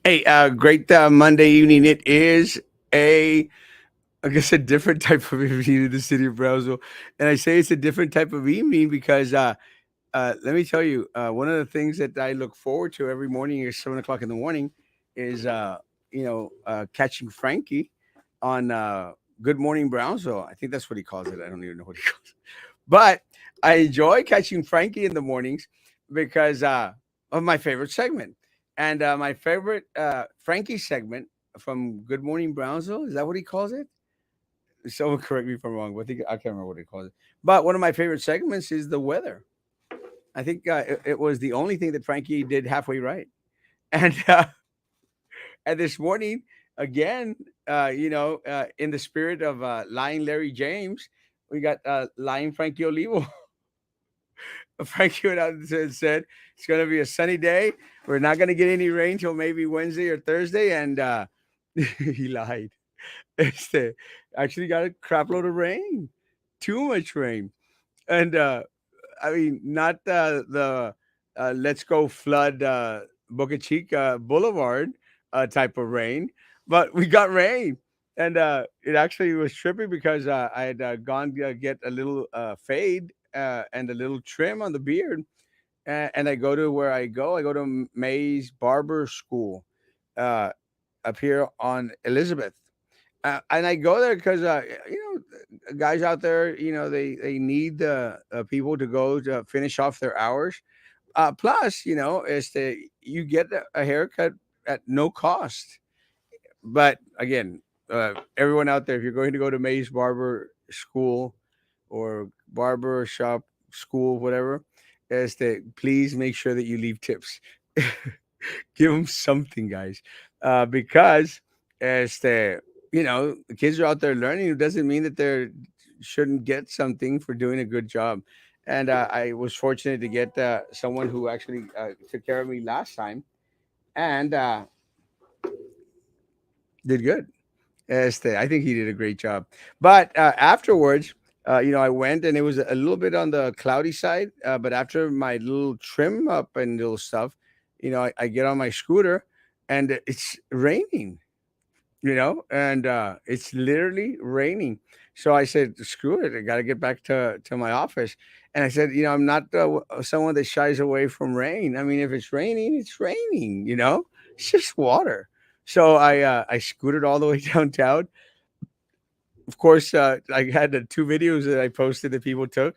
Hey, great Monday evening. It is a, I guess, a different type of evening in the city of Brownsville, and I say it's a different type of evening because let me tell you, one of the things that I look forward to every morning at 7 o'clock in the morning is catching Frankie on Good Morning Brownsville. I think that's what he calls it. I don't even know what he calls it, but I enjoy catching Frankie in the mornings because of my favorite segment. And my favorite Frankie segment from Good Morning Brownsville, is that what he calls it? Someone correct me if I'm wrong, but I can't remember what he calls it. But one of my favorite segments is the weather. I think it was the only thing that Frankie did halfway right. And and this morning, again, in the spirit of lying Larry James, we got lying Frankie Olivo. Frankie went out and said it's going to be a sunny day. We're not going to get any rain till maybe Wednesday or Thursday, and he lied. Este, actually got a crap load of rain, too much rain, and I mean, not the let's go flood Boca Chica Boulevard type of rain, but we got rain. And it actually was trippy because I had gone to get a little fade and a little trim on the beard. And I go to where I go to May's Barber School uh, up here on Elizabeth. And I go there because guys out there, they need people to go to finish off their hours. Plus, is that you get a haircut at no cost. But again, everyone out there, if you're going to go to May's Barber School or barber shop school, whatever, is that please make sure that you leave tips. Give them something, guys, because as the kids are out there learning, it doesn't mean that they shouldn't get something for doing a good job. And I was fortunate to get someone who actually took care of me last time and did good. I think he did a great job. But afterwards, I went and it was a little bit on the cloudy side. But after my little trim up and little stuff, I get on my scooter and it's raining, and it's literally raining. So I said, screw it. I got to get back to my office. And I said, I'm not someone that shies away from rain. I mean, if it's raining, it's raining, it's just water. So I scooted all the way downtown. Of course, I had the two videos that I posted that people took,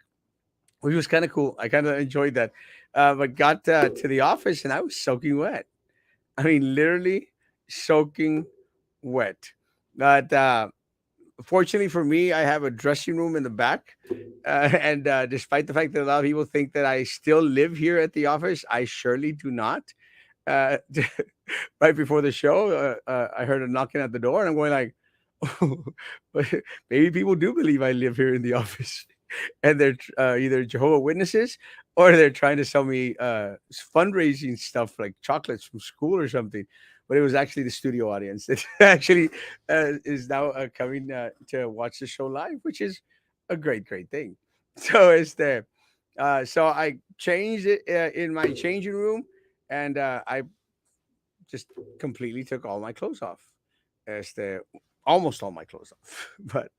which was kind of cool. I kind of enjoyed that. But got to the office and I was soaking wet. I mean, literally soaking wet. But fortunately for me, I have a dressing room in the back. And despite the fact that a lot of people think that I still live here at the office, I surely do not. Uh, right before the show, I heard a knocking at the door, and I'm going like, oh, but maybe people do believe I live here in the office, and they're either Jehovah Witnesses or they're trying to sell me fundraising stuff like chocolates from school or something. But it was actually the studio audience that actually is now coming to watch the show live, which is a great thing. So it's there. So I changed it in my changing room, and I just completely took all my clothes off. Este, almost all my clothes off. But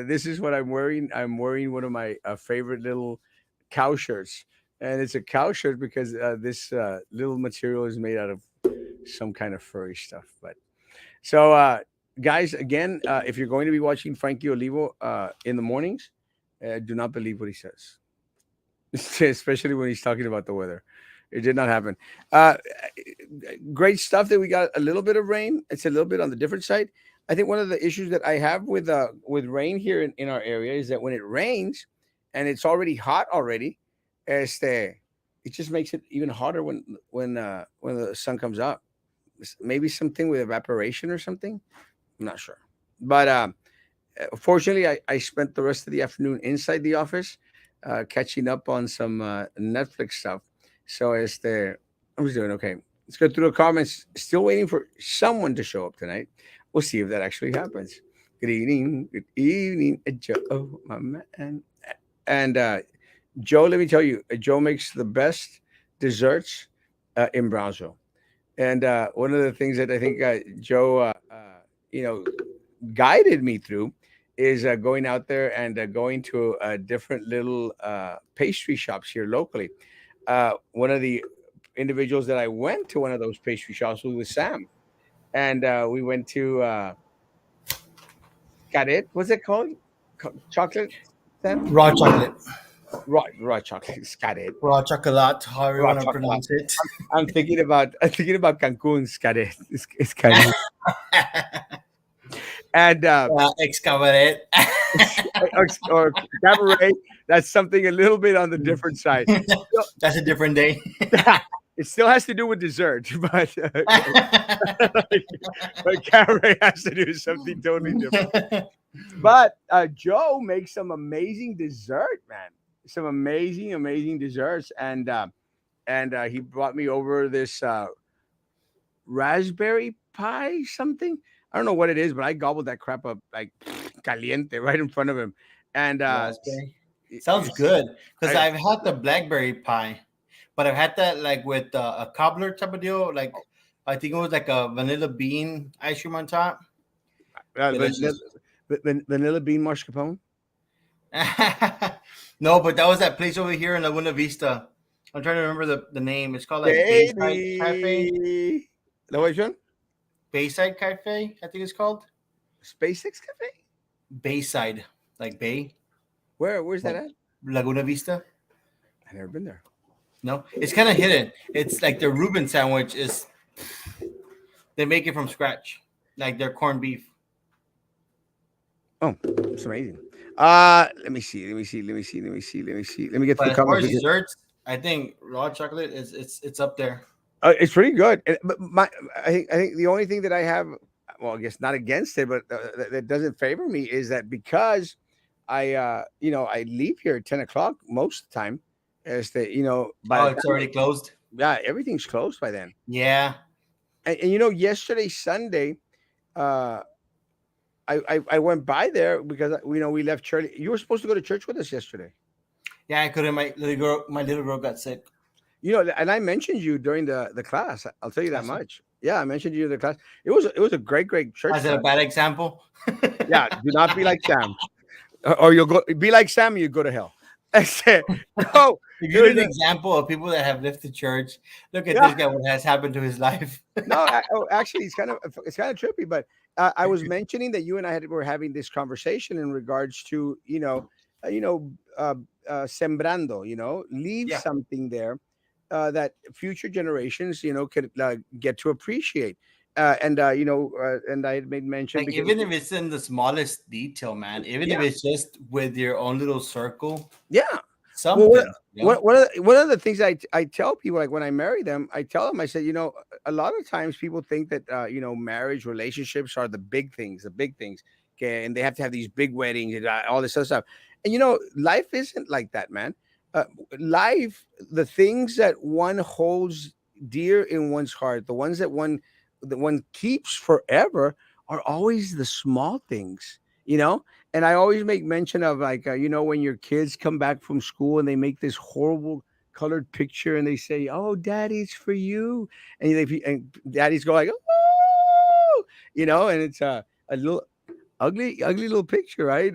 this is what I'm wearing. I'm wearing one of my favorite little cow shirts, and it's a cow shirt because this little material is made out of some kind of furry stuff. But so, guys, again, if you're going to be watching Frankie Olivo in the mornings, do not believe what he says, especially when he's talking about the weather. It did not happen. Uh, Great stuff that we got a little bit of rain. It's a little bit on the different side. I think one of the issues that I have with rain here in our area is that when it rains and it's already hot already, este, it just makes it even hotter when the sun comes up. Maybe something with evaporation or something. I'm not sure. But fortunately, I spent the rest of the afternoon inside the office, catching up on some Netflix stuff. So I was doing okay. Let's go through the comments. Still waiting for someone to show up tonight. We'll see if that actually happens. Good evening, Joe, my man. And Joe, let me tell you, Joe makes the best desserts in Brownsville. And one of the things that I think Joe, you know, guided me through is going out there and going to different little pastry shops here locally. One of the individuals that I went to one of those pastry shops was with Sam, and we went to Cadet. What's it called? Chocolate, Sam? Raw chocolate. Raw chocolate. It's Cadet. Raw chocolate, however you Raw want to chocolate. pronounce it. I'm thinking about Cancun's Cadet. It's Cancun. And Excavaret. or cabaret. That's something a little bit on the different side. So, That's a different day. it still has to do with dessert, but but cabaret has to do with something totally different. But Joe makes some amazing dessert, man. Some amazing, amazing desserts, and he brought me over this raspberry pie something. I don't know what it is, but I gobbled that crap up like caliente right in front of him, and Raspberry. Sounds good because I, I've had the blackberry pie, but I've had that like with a cobbler type of deal. Like I think it was like a vanilla bean ice cream on top. vanilla, Delicious. vanilla bean mascarpone. No, but that was that place over here in Laguna Vista. I'm trying to remember the name. It's called like Bayside Cafe. Baby, the which one? Bayside Cafe, I think it's called. SpaceX Cafe. Bayside, like Bay, Where's that like at? Laguna Vista. I've never been there. No, it's kind of hidden. It's like the Reuben sandwich is they make it from scratch, like their corned beef. Oh, it's amazing. Let me see. Let me see. Let me see. Let me see. Let me see. Let me get to But the as far comments. as desserts, I think raw chocolate is it's up there. It's pretty good. But I think the only thing that I have, well, I guess not against it, but that doesn't favor me is that because I leave here at 10 o'clock most of the time, is that by Oh, the it's time, already closed. yeah, everything's closed by then. Yeah, And yesterday Sunday, uh, I went by there because we left church. You were supposed to go to church with us yesterday. yeah. I couldn't. My little girl got sick. And I mentioned you during the class. I'll tell you that That's it. much. Yeah, I mentioned you in the class. It was a great church Is it a class. bad example? Yeah, do not be like Sam, or you'll go be like Sam. You go to hell. I said, no, If it you need was an a, example of people that have left the church, look at yeah. this guy. What has happened to his life? No, actually, it's kind of trippy. But I was mentioning that you and were having this conversation in regards to uh, you know, uh, sembrando. Leave Yeah. something there that future generations could get to appreciate. And I had made mention Like because even if it's in the smallest detail, man. Even if yeah, it's just with your own little circle, yeah. Well, something. You know. one of the things I tell people, like when I marry them, I tell them, I said, a lot of times people think that marriage relationships are the big things, okay, and they have to have these big weddings and all this other stuff. And life isn't like that, man. Uh, Life, the things that one holds dear in one's heart, the one keeps forever, are always the small things. And I always make mention of, like, when your kids come back from school and they make this horrible colored picture and they say, "Oh, daddy, it's for you," and daddies go like, "Oh," and it's a little ugly, ugly little picture, right?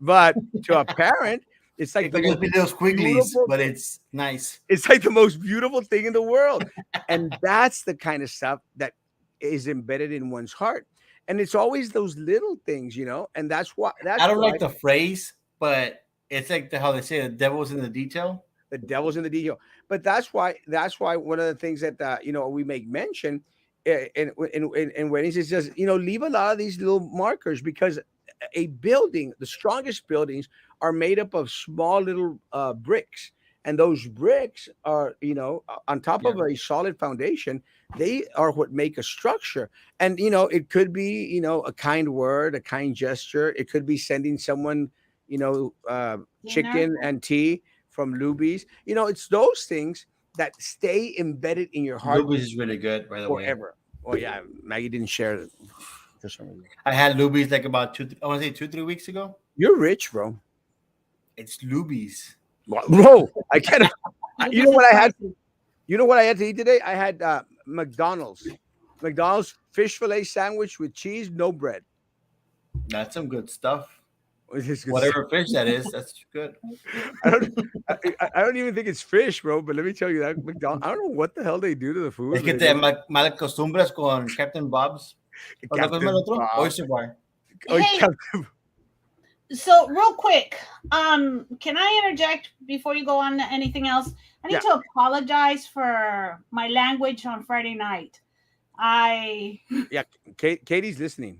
But to a parent, it's like It the could just most be little squigglies, beautiful. but it's nice. It's like the most beautiful thing in the world, and that's the kind of stuff that is embedded in one's heart. And it's always those little things, and that's why I that's don't why like the phrase, but it's like how they say the devil's in the detail. the devil's in the detail. But that's why one of the things that we make mention in weddings is just leave a lot of these little markers, because a building, the strongest buildings, are made up of small little bricks, and those bricks are on top Yeah. of a solid foundation. They are what make a structure. And it could be a kind word, a kind gesture. It could be sending someone chicken and tea from Luby's. It's those things that stay embedded in your heart Luby's is really good, by the way. forever. Oh yeah, Maggie didn't share it for some reason. I had Luby's like about I want to say 2 3 weeks ago. You're rich, bro. It's Luby's. Bro, I can't. You know Luby's is what I had? pricey. You know what I had to eat today? I had McDonald's. McDonald's fish fillet sandwich with cheese, no bread. That's some good stuff. Which is good stuff. Whatever fish that is, that's good. I don't. I don't even think it's fish, bro. But let me tell you that McDonald's. I don't know what the hell they do to the food. Es que But te mal acostumbras con Captain Bob's. ¿O no comes el Captain otro? Bob. Oyster Bar. Oh, Hey, Captain. so real quick, can I interject before you go on to anything else? I need Yeah. to apologize for my language on Friday night. I Yeah. Katie's listening.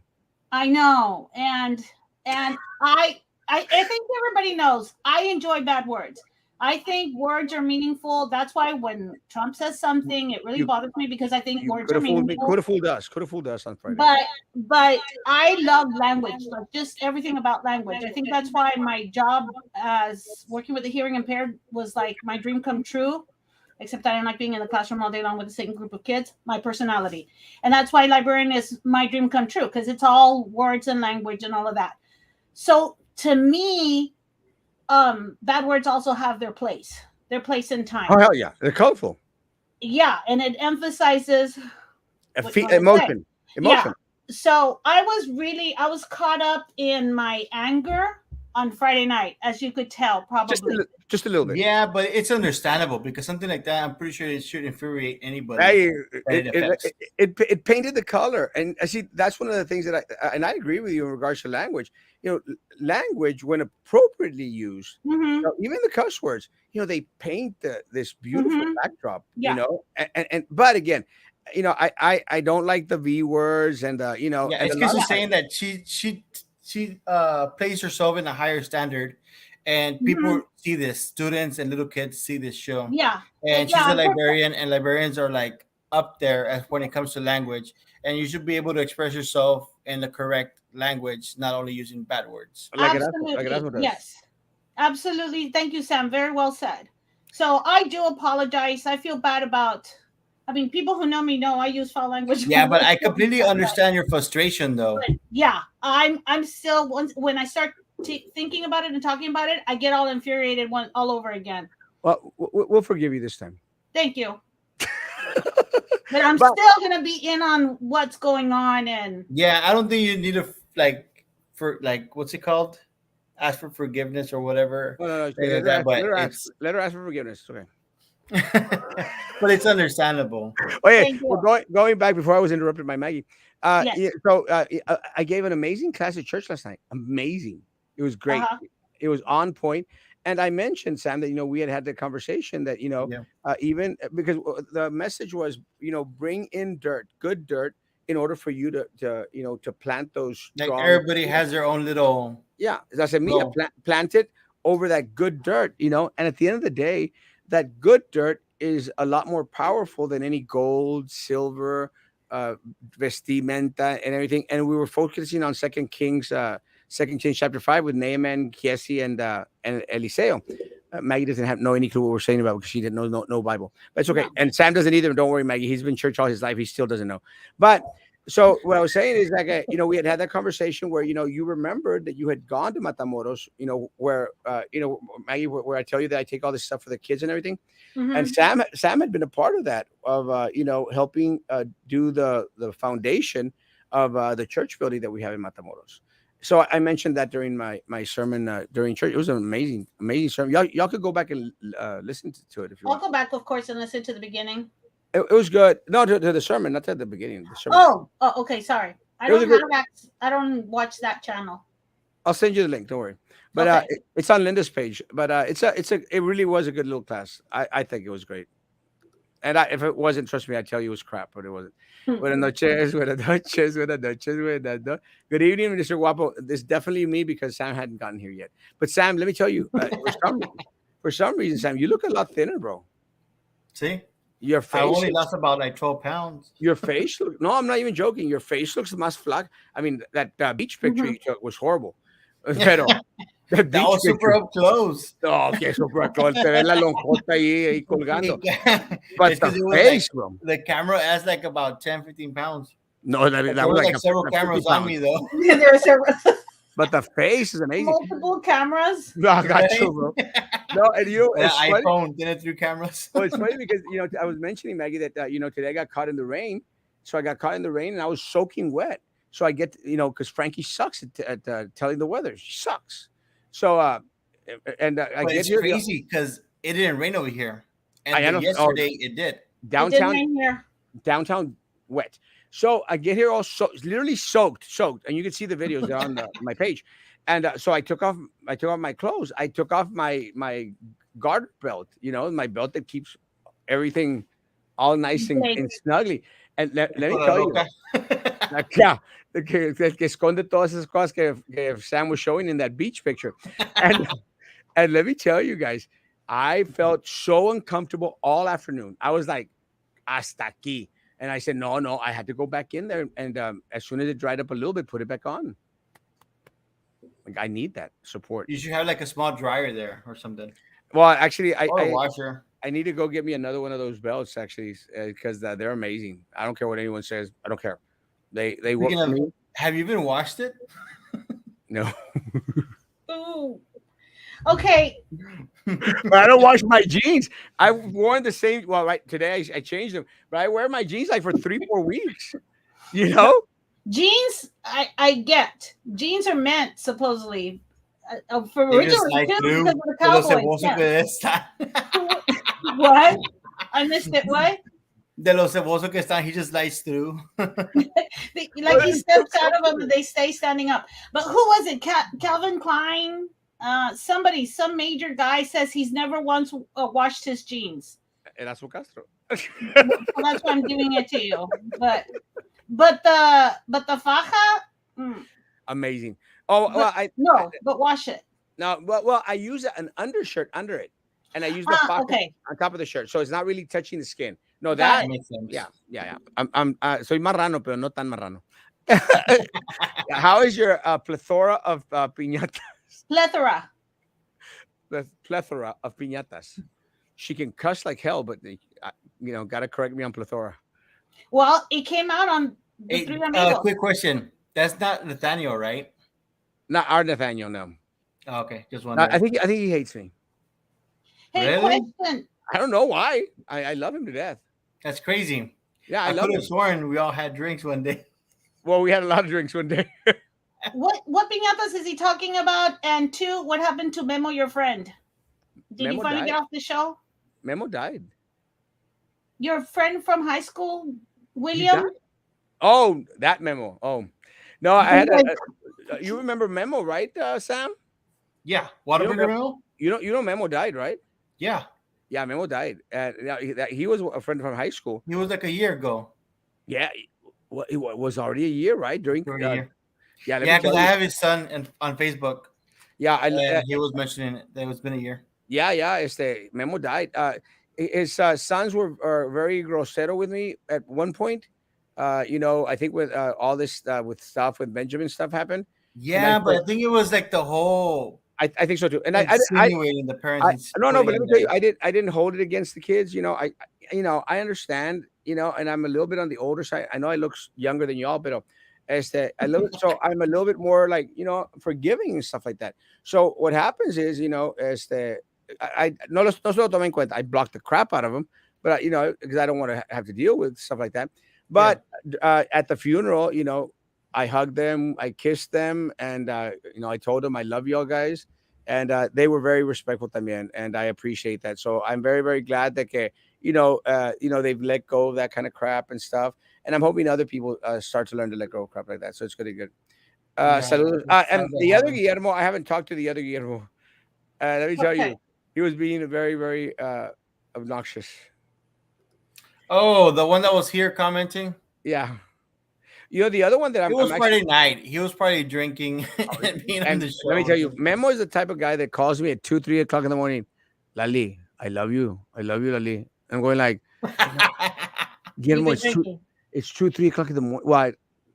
I know, and I think everybody knows I enjoy bad words. I think words are meaningful. That's why when Trump says something, it really You bothers me because I think you words could are have fooled me. Could meaningful. have fooled us. Could have fooled us on Friday. But I love language, like just everything about language. I think that's why my job as working with the hearing impaired was like my dream come true. Except I didn't like being in the classroom all day long with the same group of kids. My personality, and that's why librarian is my dream come true because it's all words and language and all of that. So to me, bad words also have their place in Oh time. hell yeah, they're colorful. Yeah, and it emphasizes what you want to say. Emotion, Yeah. emotion. So I was caught up in my anger on Friday night, as you could tell, probably. Just a little bit. Yeah, but it's understandable because something like that, I'm pretty sure it should infuriate anybody Hey, that it affects. it painted the color, and I see that's one of the things that I agree with you in regards to language. Language when appropriately used, Mm-hmm. even the cuss words, they paint this beautiful Mm-hmm. backdrop. Yeah. And but again, I don't like the V words and Yeah, and it's a because lot of she's saying that she plays herself in a higher standard, and Mm-hmm. people see this. Students and little kids see this show, Yeah. and she's a Yeah. librarian, and librarians are like up there as when it comes to language, and you should be able to express yourself in the correct language, not only using bad words. like Absolutely. Erasmo does. Yes. Absolutely. Thank you, Sam. Very well said. So I do apologize. I feel bad about. I mean, people who know me know I use foul language. Yeah, but I completely understand your frustration, though. But yeah, I'm still when I start thinking about it and talking about it, I get all infuriated all over again. Well, we'll forgive you this time. Thank you. But I'm But still gonna be in on what's going on, and Yeah, I don't think you need to what's it called? Ask for forgiveness or whatever. no, no, Things like let her that, ask, but it's let her ask for forgiveness. Okay. but it's understandable. Oh yeah, thank well, you. going back before I was interrupted by Maggie. Yes. So I gave an amazing class at church last night. Amazing. It was great. Uh-huh. It was on point. And I mentioned, Sam, that we had the conversation that Yeah. even because the message was bring in dirt, good dirt, in order for you to plant those Like strong. everybody has their own little Yeah, as I said, Mia, goal. plant it over that good dirt, and at the end of the day, that good dirt is a lot more powerful than any gold, silver, uh, vestimenta, and everything. And we were focusing on Second Kings chapter 5 with Naaman, Kiesi, and Eliseo. Maggie doesn't have no any clue what we're saying about because she didn't know no Bible, but it's okay. No. And Sam doesn't either. Don't worry, Maggie. He's been in church all his life. He still doesn't know, but. So what I was saying is like we had that conversation where you remembered that you had gone to Matamoros, where Maggie, where I tell you that I take all this stuff for the kids and everything, and Mm-hmm. Sam had been a part of that of helping do the foundation of the church building that we have in Matamoros. So I mentioned that during my sermon during church. It was an amazing sermon. Y'all could go back and listen to it if you I'll want. go back, of course, and listen to the beginning. It was good. No, to the sermon, not at the beginning. The sermon. Oh, okay. Sorry, I It was a don't good. have I don't watch that channel. I'll send you the link. Don't worry. But Okay. it's on Linda's page. But it really was a good little class. I think it was great. And if it wasn't, trust me, I'd tell you it was crap, but it wasn't. Buenas noches, buenas noches, buenas noches, buenas no- Good evening, Mr. Guapo. This is definitely me because Sam hadn't gotten here yet. But Sam, let me tell you, for some reason, Sam, you look a lot thinner, bro. See, Your I face, only lost about like 12 pounds. no, I'm not even joking. Your face looks más flac. I mean, that beach picture you took was horrible. Pero that That beach was super picture. up close. Oh, que super close. Te ves la lonjota ahí colgando. But It's the because it was face, bro. the camera adds like about 10, 15 pounds. No, that Like, that there was was like like several 50 cameras on pounds. me though. There are several. but the face is amazing. Multiple cameras. No, I got Right? you, bro. No, and you know An it's funny. iPhone, then it through cameras. Well, it's funny because I was mentioning Maggie that today I got caught in the rain, so I got caught in the rain and I was soaking wet. So I get because Frankie sucks at telling the weather. She sucks. So and I But get it's here. crazy because it didn't rain over here, and I the know. Oh, yesterday it did. It did downtown rain here. downtown wet. So I get here all literally soaked, and you can see the videos there on my page. And so I took off my clothes. I took off my guard belt, my belt that keeps everything all nice Big. and snugly. And let me Con la tell you, roca. like, yeah, que esconde todas esas cosas que Sam was showing in that beach picture. And and let me tell you guys, I felt so uncomfortable all afternoon. I was like, hasta aquí. And I said, no, no, I had to go back in there. And as soon as it dried up a little bit, put it back on. Like, I need that support. You should have like a small dryer there or something, Well, actually, or a washer. I need to go get me another one of those belts, actually, because they're amazing. I don't care what anyone says. I don't care. They work Speaking for of, me. have you even washed it? No. Ooh. Okay. But I don't wash my jeans. I've worn the same. Well, right today I changed them, but I wear my jeans like for 3 4 weeks. You know, Jeans, I get. Jeans are meant supposedly for They just originally slide too through. because of the De lo cowboys. ceboso Yeah. que está. What? I missed it. What? De lo ceboso que está, he just slides through. Like he steps out of them and they stay standing up. But who was it? Calvin Klein? Somebody, some major guy says he's never once washed his jeans. Erasmo Castro. Well, that's why I'm doing it to you. But the faja, Amazing. Oh well, no, but wash it. no, well, I use an undershirt under it, and I use the pocket Okay. on top of the shirt, so it's not really touching the skin. No, Got that it. Makes sense. yeah. I'm soy marrano, pero no tan marrano. How is your plethora of piñatas? Plethora. The plethora of piñatas. She can cuss like hell, but gotta correct me on plethora. Well, it came out on the Hey, Three Amigos. quick question. That's not Nathaniel, right? Not our Nathaniel, no. Oh, okay, just No, wondering. I think he hates me. Hey, Really? question. I don't know why. I love him to death. That's crazy. Yeah, I I love could him. have sworn we all had drinks one day. Well, we had a lot of drinks one day. What piñatas is he talking about? And two, what happened to Memo, your friend? Did he Memo finally died. get off the show? Memo died. Your friend from high school, He William? died? Oh, that Memo. Oh, no, I had you remember Memo, right, Sam? Yeah, You know, Whataburger Mill? you know Memo died, right? Yeah, Yeah, Memo died. He was a friend from high school. he was like a year ago. Yeah, it was already a year, right? During Already a year. yeah, let Yeah, me tell because I you. have his son on Facebook, Yeah, and he was mentioning that it's been a year. yeah. Memo died. His sons are very grosero with me at one point. I think with all this with stuff with Benjamin stuff happened, and Yeah, but I think it was like the whole I think so too. And insinuating the parents. no, but putting let in me tell you, there. I didn't hold it against the kids. I understand. And I'm a little bit on the older side. I know I look younger than y'all, but so I'm a little bit more like forgiving and stuff like that. So what happens is I no se lo tomen en cuenta. I blocked the crap out of them, but because I don't want to have to deal with stuff like that. But at the funeral, I hugged them, I kissed them, and I told them I love y'all guys, and they were very respectful también, and I appreciate that. So I'm very very glad that they've let go of that kind of crap and stuff, and I'm hoping other people start to learn to let go of crap like that. So it's good. Yeah, Saludos. it's And sad that the other happened. Guillermo, I haven't talked to the other Guillermo. Let me tell Okay. you, he was being very very obnoxious. Oh, the one that was here commenting. Yeah. The other one that It I'm was actually. Friday night. He was probably drinking and being on And the show. let me tell you, Memo is the type of guy that calls me at 2, 3 o'clock in the morning. Lali, I love you. I love you, Lali. I'm going like, You've Guillermo, been drinking. it's 2, 3 o'clock in the morning. Why?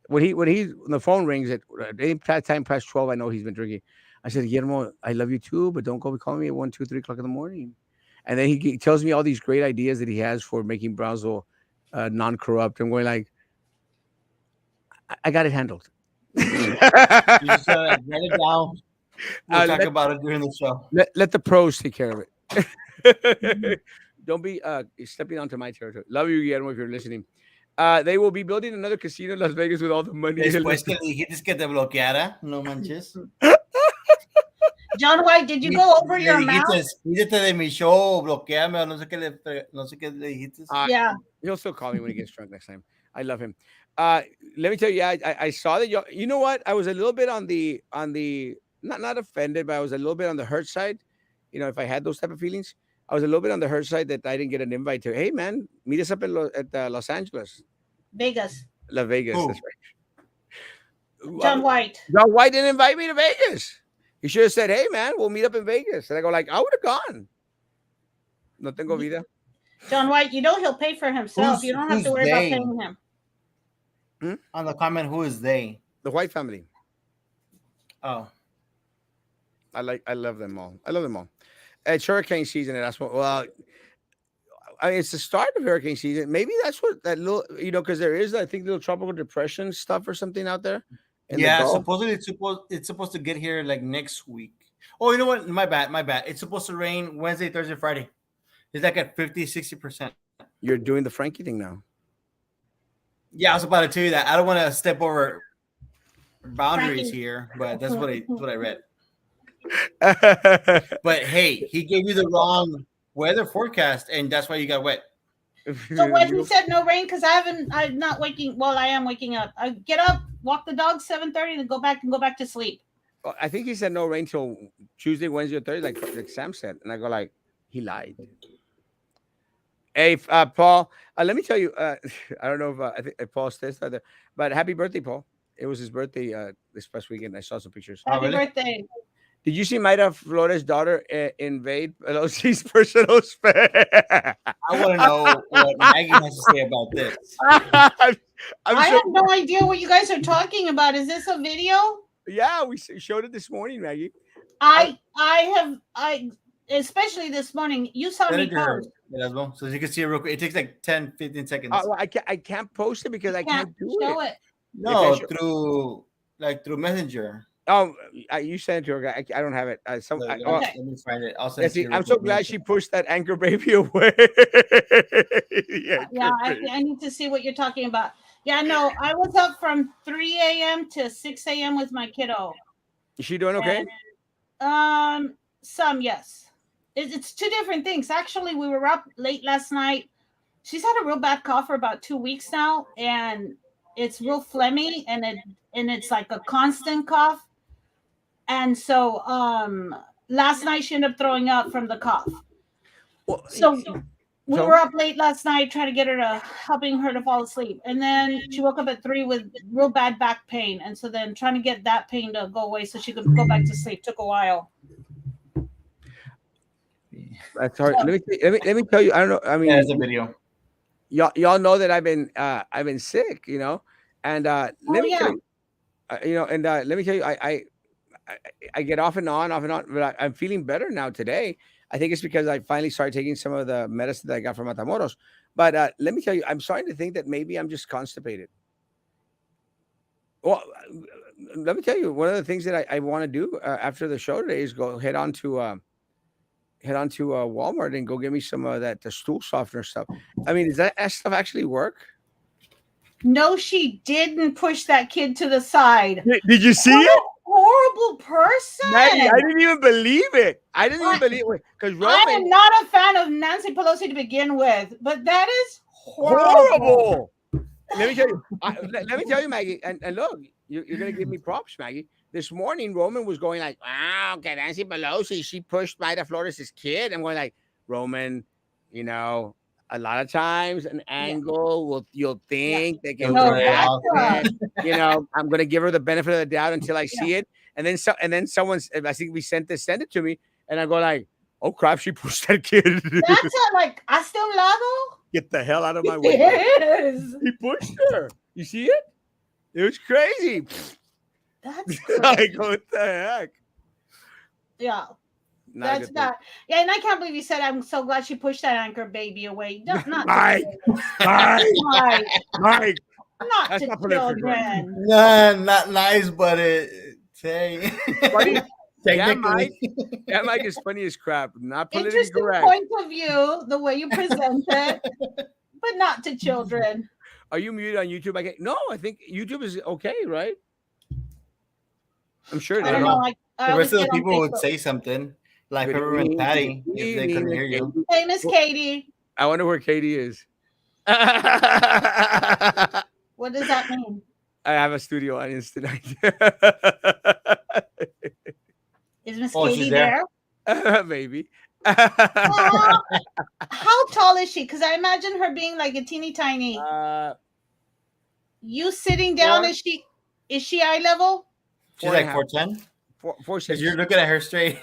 When the phone rings at any time past 12, I know he's been drinking. I said, Guillermo, I love you too, but don't go be calling me at 1, 2, 3 o'clock in the morning. And then he tells me all these great ideas that he has for making Brownsville non-corrupt. I'm going like, I got it handled. You just like write it down. We'll talk let, about it during the show. let the pros take care of it. Don't be stepping onto my territory. Love you, Guillermo, if you're listening. They will be building another casino in Las Vegas with all the money. Después que le dijiste que te bloqueara, no manches. John White, did you go over your amount? Pídete de mi show, bloqueame, o no sé qué le dijiste. Yeah. He'll still call me when he gets drunk next time. I love him. Let me tell you, yeah, I saw that. You know what? I was a little bit on the not offended, but I was a little bit on the hurt side. You know, if I had those type of feelings, I was a little bit on the hurt side that I didn't get an invite to. Hey, man, meet us up at Los Angeles, Vegas. Las Vegas. Who? That's right. John White. John White didn't invite me to Vegas. He should have said, "Hey, man, we'll meet up in Vegas." And I go like, I would have gone. No tengo vida. John White, you know he'll pay for himself. You don't have to worry about they? paying him. On the comment, who is they? The White family. Oh, I love them all. I love them all. It's hurricane season, and that's what. Well, I mean, it's the start of hurricane season. Maybe that's what that little, because there is, I think, little tropical depression stuff or something out there. yeah. Supposedly, it's supposed to get here like next week. Oh, you know what? My bad. It's supposed to rain Wednesday, Thursday, Friday. It's like at 50-60%. You're doing the Frankie thing now. Yeah, I was about to tell you that. I don't want to step over boundaries here, but that's what I read. But hey, he gave you the wrong weather forecast, and that's why you got wet. So when he said no rain, because I'm not waking. Well, I am waking up. I get up, walk the dog 7:30, then go back to sleep. I think he said no rain till Tuesday, Wednesday, or Thursday, like Sam said, and I go like, he lied. Hey, Paul, let me tell you. I don't know if I think Paul stays there, but happy birthday, Paul. It was his birthday this past weekend. I saw some pictures. Happy birthday. Did you see Mayra Flores' daughter invade Pelosi's personal space? I want to know what Maggie has to say about this. I have no idea what you guys are talking about. Is this a video? Yeah, we showed it this morning, Maggie. I especially this morning. You saw me post. Erasmo, so you can see it real quick. It takes like 10-15 seconds. Well, I can't post it because I can't do it. No, through Messenger. Oh, you sent it to her. I don't have it. Let me find it. I'll send it to you. I'm so glad she pushed that anchor baby away. Yeah, I need to see what you're talking about. Yeah, no, I was up from 3 a.m. to 6 a.m. with my kiddo. Is she doing okay? And, yes. It's two different things. Actually, we were up late last night. She's had a real bad cough for about 2 weeks now, and it's real phlegmy, and it's like a constant cough. And so last night she ended up throwing up from the cough. Well, so we were up late last night trying to get her helping her to fall asleep. And then she woke up at 3 with real bad back pain. And so then trying to get that pain to go away so she could go back to sleep took a while. That's hard. Let me tell you. I don't know. I mean, there's a video. Y'all know that I've been sick, and let me tell you, let me tell you, I get off and on, but I'm feeling better now today. I think it's because I finally started taking some of the medicine that I got from Matamoros. But let me tell you, I'm starting to think that maybe I'm just constipated. Well, let me tell you, one of the things that I want to do after the show today is go head on to Walmart and go get me some of the stool softener stuff. I mean, does that stuff actually work? No, she didn't push that kid to the side. Did you see it? Horrible person. Maggie, I didn't even believe it. Because I am not a fan of Nancy Pelosi to begin with, but that is horrible. Let me tell you, Maggie, and look, you're gonna give me props, Maggie. This morning, Roman was going like, "Wow, okay, Nancy Pelosi, she pushed Mayra Flores' kid." I'm going like, Roman, a lot of times an angle you'll think they can I'm gonna give her the benefit of the doubt until I see it. And then someone, I think send it to me, and I go like, oh crap, she pushed that kid. That's like hasta un lado. Get the hell out of my way. Yes. He pushed her. You see it? It was crazy. That's like, what the heck? Yeah. That's not. Yeah, and I can't believe you said I'm so glad she pushed that anchor baby away. Mike. Not That's to not politically correct. children. Nah, not nice, but say Funny. Yeah, technically. Mike. Yeah, Mike is funny as crap. Not politically Interesting correct. point of view, the way you present it, but not to children. Are you muted on YouTube? I can't. No, I think YouTube is okay, right? I'm sure it I I don't don't is. know. know. I The always rest of get the on people would Facebook. say something like Good Peppermint evening. Good Patty if they couldn't evening, hear you. Katie. Hey, Miss Well, Katie. I wonder where Katie is. I What does that mean? have a studio audience tonight. Is Miss Oh, she's Katie there. there? Maybe. Uh, how tall is she? Because I imagine her being like a teeny tiny. uh, You sitting down, four, is she eye level? She's four and a like half, 4'10". four, Because you're 6. looking at her straight.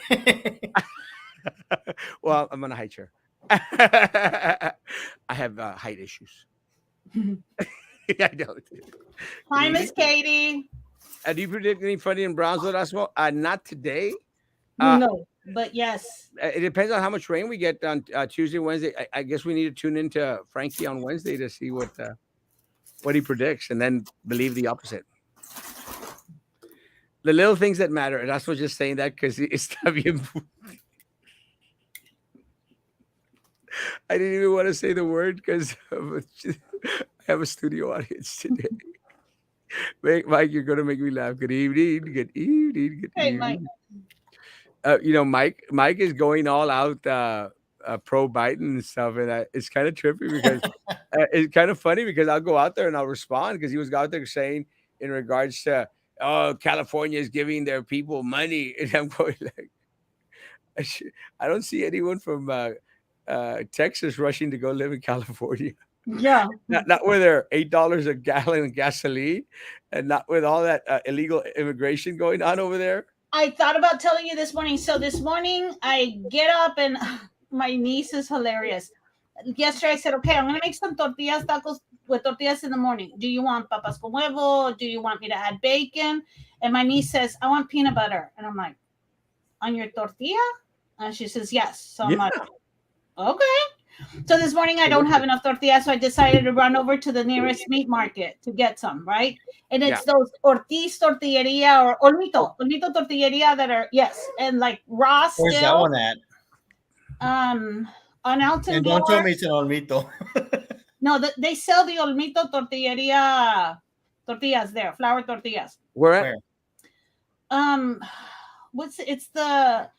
Well, I'm on a high chair. I have height issues. I don't. Good Hi, evening. Miss Katie. Do you predict any funny in Brownsville, Erasmo? Not today. Uh, No, but yes. it depends on how much rain we get on Tuesday, Wednesday. I guess we need to tune into Frankie on Wednesday to see what he predicts, and then believe the opposite. The little things that matter. And that's what just saying that because está bien. I didn't even want to say the word because I have a studio audience today. Mike, you're gonna make me laugh. Good evening. Good evening. Good Hey, Mike. evening. Mike is going all out pro Biden and stuff, and it's kind of trippy because it's kind of funny because I'll go out there and I'll respond because he was out there saying in regards to California is giving their people money, and I'm going like I don't see anyone from Texas rushing to go live in California. Yeah. Not with their $8 a gallon of gasoline, and not with all that illegal immigration going on over there. I thought about telling you this morning. So this morning I get up and my niece is hilarious. Yesterday I said, okay, I'm gonna make some tortillas tacos with tortillas in the morning. Do you want papas con huevo? Do you want me to add bacon? And my niece says, I want peanut butter. And I'm like, on your tortilla? And she says, yes. So I'm Yeah. like, okay. So this morning I don't have enough tortillas, so I decided to run over to the nearest meat market to get some, right? And it's those Ortiz Tortilleria or Olmito Tortilleria that are and like raw Where's that still. one at? On Alton And don't tell Bloor. me it's an Olmito. No, they sell the Olmito Tortilleria tortillas there, flour tortillas. Where at? Where? It's the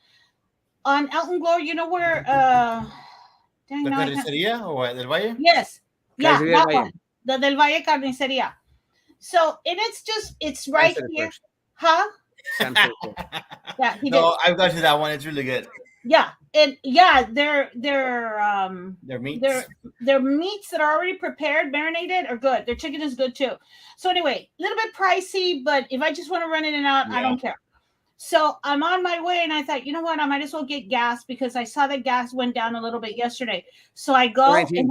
on Alton Bloor, you know where dang, ¿La no, I can't- carnicería o what, del Valle? Yes. Yeah, Carnicería that del Valle. one. The Del Valle Carniceria. So, and it's right Sam said it here. first. Huh? Sam said it first. Yeah, he did. No, I've got you that one. It's really good. Yeah. And yeah, they're Their meats. their meats that are already prepared, marinated, are good. Their chicken is good too. So anyway, a little bit pricey, but if I just want to run in and out, I Yeah. don't care. So I'm on my way, and I thought, you know what, I might as well get gas because I saw that gas went down a little bit yesterday. So I go and 419.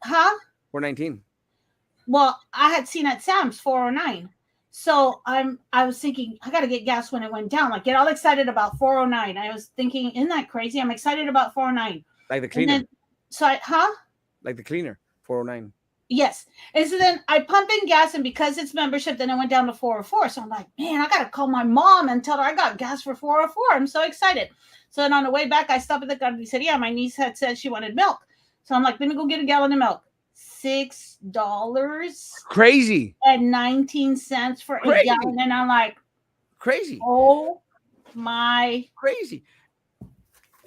huh? 419. Well, I had seen at Sam's 409. So I was thinking I gotta get gas when it went down. Like get all excited about 409. I was thinking, isn't that crazy? I'm excited about 409. Like the And cleaner. then so Like the cleaner. 409. Yes. And so then I pump in gas, and because it's membership, then it went down to 404. So I'm like, man, I gotta call my mom and tell her I got gas for 404. I'm so excited. So then on the way back, I stopped at the carniceria. My niece had said she wanted milk. So I'm like, let me go get a gallon of milk. $6.19 Crazy. for Crazy. a gallon. And I'm like, Crazy. oh my. Crazy.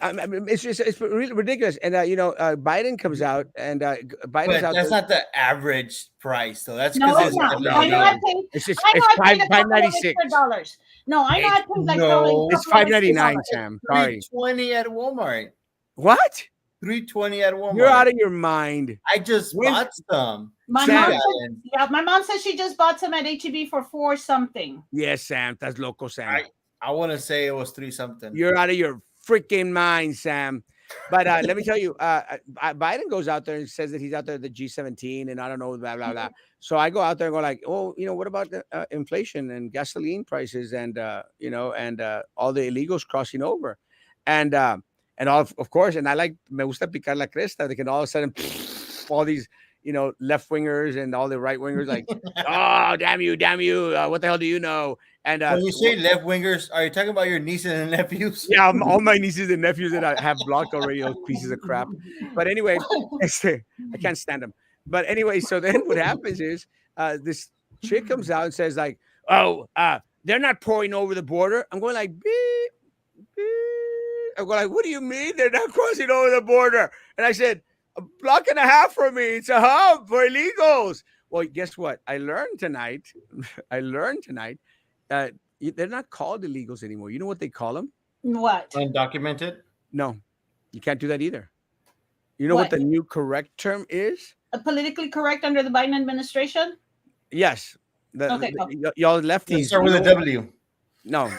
I mean, it's really ridiculous. And Biden comes out and Biden's But out that's there. not the average price, though. That's No, because it's it's not. no, I know no. I paid. It's just I know it's I paid a couple of $5.96. extra dollars. No, I know I paid like No. probably a It's couple of extra $5.99, dollars. Sam. Sorry. $3.20 at Walmart. What? $3.20 at Walmart. You're out of your mind. I just When- bought some. My Sam. mom said, my mom said she just bought some at HEB for $4 something. Yes, Sam. That's loco, Sam. I want to say it was 3 something. You're out of your freaking mind, Sam. But let me tell you, Biden goes out there and says that he's out there at the G17 and I don't know, blah, blah, blah. So I go out there and go like, oh, what about the inflation and gasoline prices and, and all the illegals crossing over. And all, of course, and I like, me gusta picar la cresta. They can all of a sudden, all these left wingers and all the right wingers, like, oh, damn you, what the hell do you know? And When you say left wingers, are you talking about your nieces and nephews? yeah, all my nieces and nephews that I have blocked already, those pieces of crap. But anyway, I can't stand them. But anyway, so then what happens is this chick comes out and says like, "Oh, they're not pouring over the border." I'm going like, beep, beep. I'm going like, "What do you mean they're not crossing over the border?" And I said, "A block and a half from me. It's a hub for illegals." Well, guess what? I learned tonight. I learned tonight that they're not called illegals anymore. You know what they call them? What? Undocumented. No, you can't do that either. You know what What? the new correct term is? Politically correct under the Biden administration? Yes. Okay, go. Y'all Let's lefties. start with a W. No.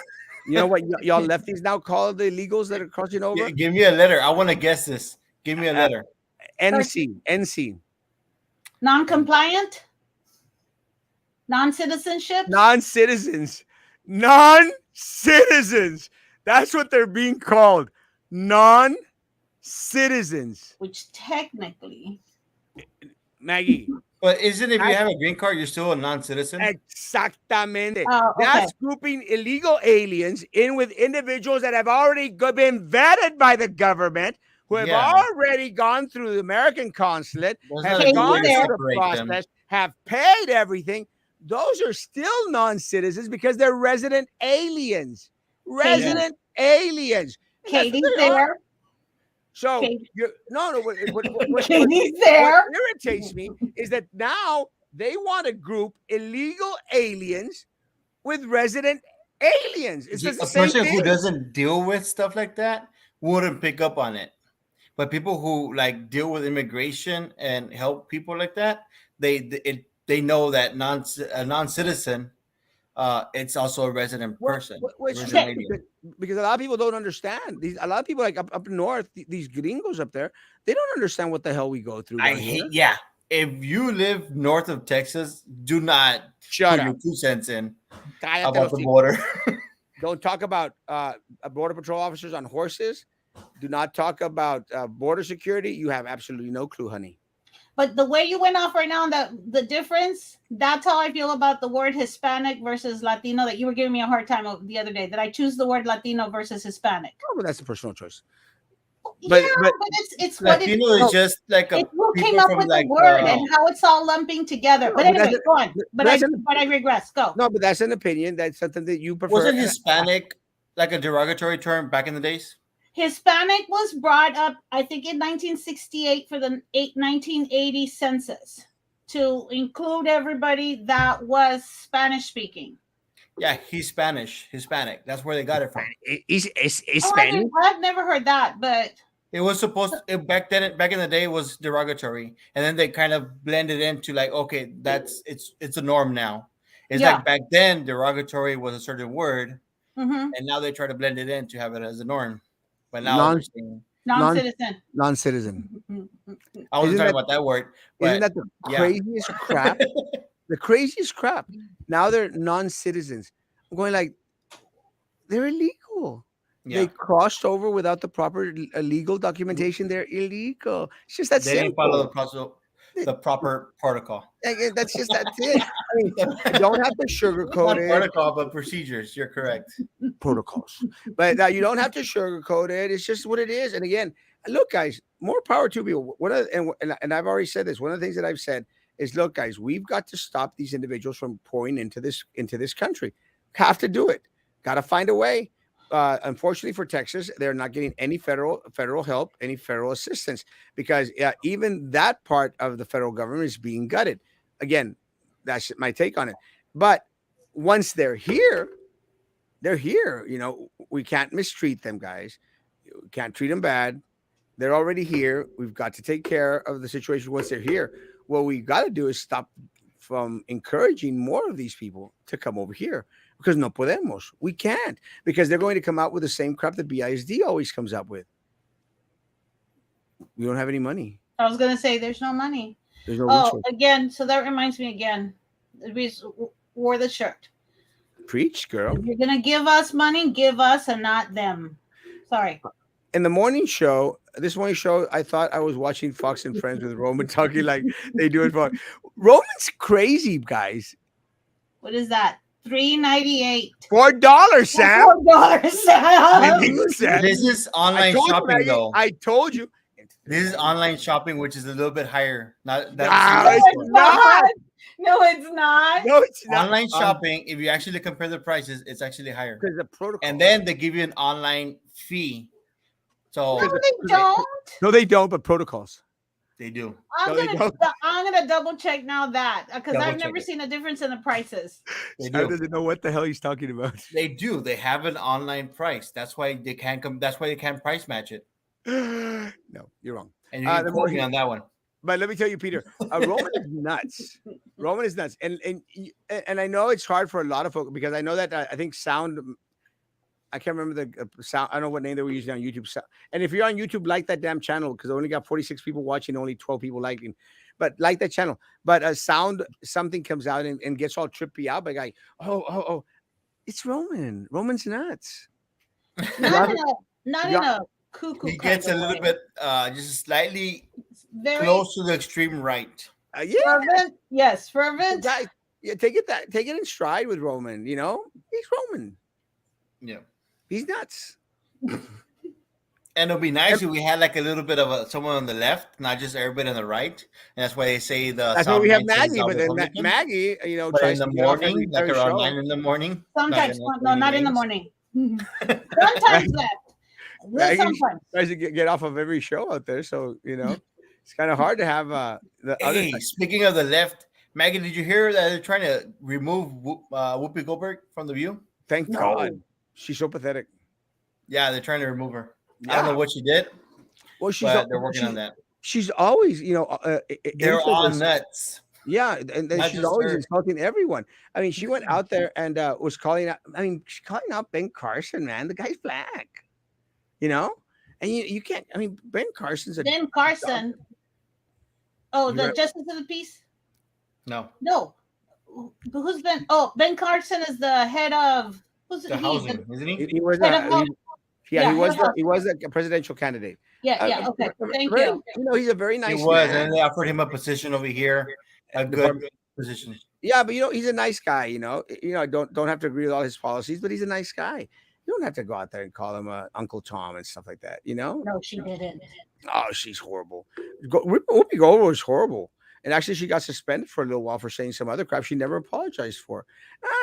You know what y'all lefties now call the illegals that are crossing over? Give me a letter. I want to guess this. Give me a letter. NC. Non-compliant? Non-citizenship? Non-citizens. Non-citizens. That's what they're being called. Non-citizens. Which technically... Maggie. But isn't if you have a green card, you're still a non-citizen? Exactamente. Oh, okay. That's grouping illegal aliens in with individuals that have already been vetted by the government, who have Yeah. already gone through the American consulate, There's have not a good gone way to through the separate them. process, have paid everything. Those are still non-citizens because they're resident aliens. Resident aliens. And that's Katie's what they are. there. So Katie. what Katie's there. irritates me is that now they want to group illegal aliens with resident aliens. It's just the A same person who thing. doesn't deal with stuff like that wouldn't pick up on it. But people who like deal with immigration and help people like that, they know that a non-citizen, it's also a resident person. Which Resident alien. because a lot of people don't understand. A lot of people like up north, these gringos up there, they don't understand what the hell we go through. I down hate. here. Yeah, if you live north of Texas, do not Shut put your up. 2 cents in Cállate about los the hijos. border. Don't talk about border patrol officers on horses. Do not talk about border security. You have absolutely no clue, honey. But the way you went off right now, the difference, that's how I feel about the word Hispanic versus Latino that you were giving me a hard time the other day, that I choose the word Latino versus Hispanic. Oh, but that's a personal choice. But it's what Latino it is just like a it's who people came up from with like the word and how it's all lumping together. No, But but that's anyway, a- go on. But that's I regress. Go. No, but that's an opinion. That's something that you prefer. wasn't Hispanic like a derogatory term back in the days? Hispanic was brought up, I think, in 1968 for the 1980 census to include everybody that was Spanish speaking. Yeah, he's Hispanic. That's where they got it from. It's Oh, Spanish. I've never heard that, but It was supposed back in the day it was derogatory, and then they kind of blended into like, okay, it's a norm now. It's Yeah. like back then derogatory was a certain word, mhm, and now they try to blend it in to have it as a norm. But now they're saying non-citizen. Non-citizen. I wasn't Isn't talking that- about that word. Isn't But that the yeah. craziest crap? The craziest crap. Now they're non-citizens. I'm going like, they're illegal. yeah, They crossed over without the proper legal documentation. They're illegal. It's just that they didn't follow simple. the proper protocol. That's it. I mean, you don't have to Not sugarcoat it. protocol, but procedures. You're correct. Protocols. But you don't have to sugarcoat it. It's just what it is. And again, look, guys, more power to people. And I've already said this. One of the things that I've said is, look, guys, we've got to stop these individuals from pouring into this country. Have to do it. Got to find a way. Unfortunately for Texas, they're not getting any federal help, any federal assistance, because even that part of the federal government is being gutted. Again, that's my take on it. But once they're here. We can't mistreat them, guys. We can't treat them bad. They're already here. We've got to take care of the situation once they're here. What we've got to do is stop from encouraging more of these people to come over here, because no podemos. We can't, because they're going to come out with the same crap that BISD always comes up with. We don't have any money. I was going to say there's no money. There's no Oh, again, so that reminds me again. We wore the shirt. Preach, girl. If you're going to give us money, give us and not them. Sorry. In the morning show, this morning show, I thought I was watching Fox and Friends with Roman talking like they do it for Roman's crazy, guys. What is that? 3.98. $4, Sam. $4. Sam. This is I online told you, shopping Maggie. though. I told you. It's This is 3.98. online shopping, which is a little bit higher. Not that is No, No, in it's it's store. not. not. No, it's not. No, it's not. Online shopping, if you actually compare the prices, it's actually higher. Because the protocol. And then they give you an online fee. So No, they don't. No, they don't. But protocols. they do. No, they don't. I'm gonna double check now that because Double I've check never it. seen a difference in the prices. They Sam do. doesn't know what the hell he's talking about. They do. They have an online price. That's why they can't come. That's why they can't price match it. No, you're wrong. And you can the quote me morning- on that one. But let me tell you, Peter, Roman is nuts. Roman is nuts, and I know it's hard for a lot of folks because I know that I think sound. I can't remember the sound. I don't know what name they were using on YouTube. And if you're on YouTube, like that damn channel because I only got 46 people watching, only 12 people liking. But like that channel. But a sound something comes out and gets all trippy out by guy. Oh! It's Roman. Roman's nuts. Not in a cuckoo. He kind gets a of little way. bit just slightly Very close to the extreme right. Yeah, fervent. Yes, fervent. guys. Yeah, take it in stride with Roman. You know, he's Roman. Yeah. He's nuts. And it'll be nice if we had like a little bit of someone on the left, not just everybody on the right. And that's why they say the. That's why we have South Maggie. But then Republican. Maggie, But in tries the to get off every, morning, like every around show. 9 in the morning. Sometimes, not no, not in the morning. Sometimes left. Maggie Sometimes. tries to get off of every show out there. So it's kind of hard to have the other. Hey, speaking of the left, Maggie, did you hear that they're trying to remove Whoopi Goldberg from The View? Thank No. God, she's so pathetic. Yeah, they're trying to remove her. I Yeah. don't know what she did, Well, but they're working on that. She's always, They're all infamous. nuts. Yeah, and then Not she's just always her. insulting everyone. I mean, she went out there and was calling out. I mean, she's calling out Ben Carson, man. The guy's black, and you can't. I mean, Ben Carson's a Ben Carson. Oh, the Right. Justice of the Peace? No, No. Who's Ben? Oh, Ben Carson is the head of who's the he's housing, isn't he, he? he was Head of a, health. he Yeah, was head of he was a presidential candidate. yeah, okay. Thank very, you. He's a very He nice was, man. and they offered him a position over here, a good Department- position. Yeah, but he's a nice guy. I don't have to agree with all his policies, but he's a nice guy. You don't have to go out there and call him Uncle Tom and stuff like that. No, she didn't. Oh, she's horrible. Whoopi Goldberg was horrible. And actually, she got suspended for a little while for saying some other crap she never apologized for.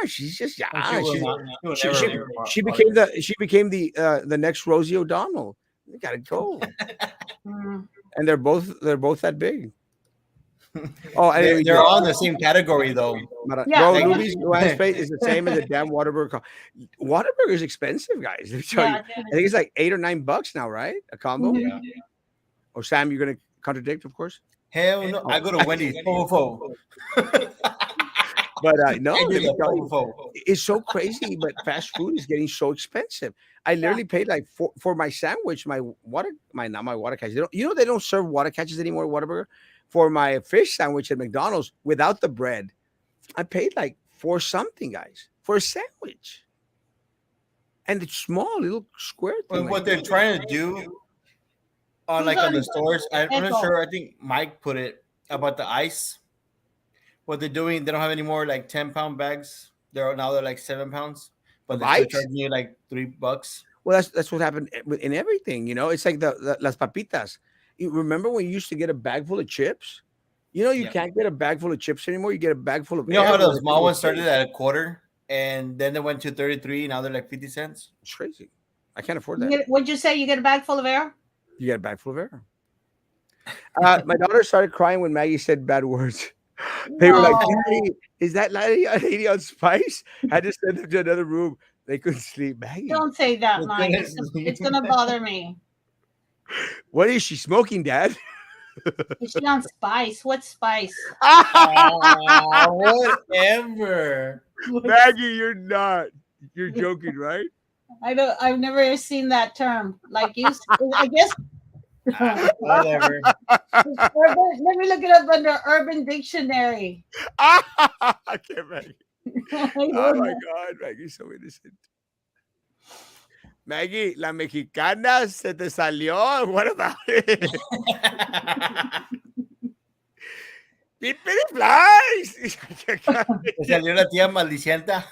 She's just she became the next Rosie O'Donnell. You gotta go. Mm. And they're both that big. Oh, anyway, They're all in the same category, though. Yeah. Bro, Luby's face is the same as the damn Whataburger. Whataburger is expensive, guys. Let me tell you. Yeah, I think it's like $8 or $9 now, right? A combo. Mhm. Yeah. Or Sam, you're gonna contradict, of course. Hell no, I go to Wendy's. Fo. But no, I let do me the tell you, fo. it's so crazy. But fast food is getting so expensive. I literally paid like for my sandwich, not my water catches. They don't serve water catches anymore at Whataburger. For my fish sandwich at McDonald's without the bread, I paid like $4 something, guys, for a sandwich. And it's small, little square thing. Well, what they're trying to do on the stores, I'm not Echo. sure. I think Mike put it about the ice. What they're doing, they don't have any more like 10-pound bags. They're like 7 pounds, but Of they're still ice? charging you like $3. Well, that's what happened in everything. It's like the las papitas. You remember when you used to get a bag full of chips? You Yeah. can't get a bag full of chips anymore. You get a bag full of. You know how air the with small little ones started chips. at a quarter, and then they went to 33. Now they're like 50 cents. It's crazy. I can't afford that. What'd you say? You get a bag full of air? You get a bag full of air. My daughter started crying when Maggie said bad words. They were like, No. "Daddy, is that lady on spice?" I just sent them to another room. They couldn't sleep. Maggie, Don't say that, It's Mike. gonna- It's gonna bother me. what is she smoking, Dad? Is she on spice? What spice? Whatever. Maggie, you're not. You're joking, right? I've never seen that term. Like you, I guess. Whatever. Let me look it up under Urban Dictionary. I can't, Maggie. Oh my God, Maggie's so innocent. Maggie, la mexicana se te salió. What about it? Pippity flies. Te salió la tía maldicienta.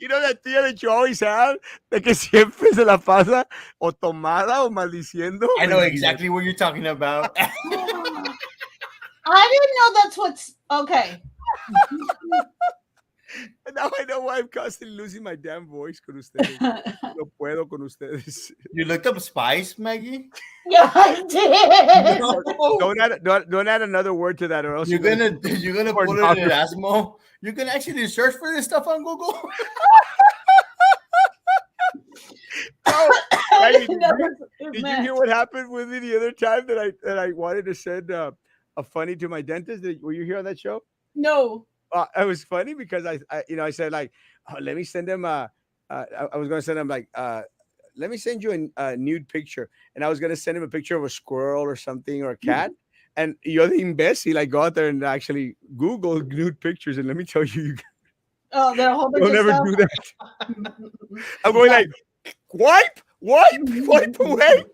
You know that tía that you always have, de que siempre se la pasa o tomada o maldiciendo. I know exactly what you're talking about. I didn't know that's what's okay. Now I know why I'm constantly losing my damn voice con ustedes. No puedo con ustedes. You looked up spice, Maggie? Yeah, I did. No. Don't add another word to that, or else You're gonna put it in pornography. Erasmo. You can actually search for this stuff on Google. No, I Maggie, didn't know that's what it did you meant. hear what happened with me the other time that I wanted to send a funny to my dentist? Were you here on that show? No. It was funny because I said like, oh, let me send him I was going to send him like let me send you a nude picture, and I was going to send him a picture of a squirrel or something or a cat. And you're the imbecile. I go out there and actually Google nude pictures, and let me tell you, you Oh, there are a whole bunch don't of ever stuff. do that. I'm going like, wipe away.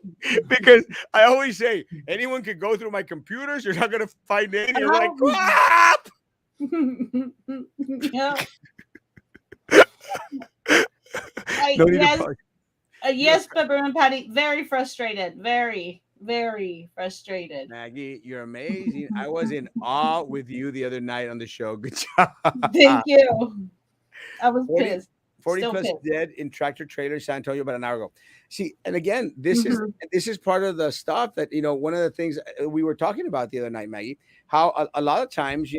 Because I always say anyone could go through my computers. You're not gonna find anything. I'm like, crap. Yeah. No need to Yes, apologize. yes, Peppermint Patty. Very frustrated. Very, very frustrated. Maggie, you're amazing. I was in awe with you the other night on the show. Good job. Thank you. I was 40, pissed. 40 Still plus pissed. dead in tractor trailer San Antonio about an hour ago. See, and again, Mhm. this is part of the stuff that one of the things we were talking about the other night, Maggie. How a lot of times,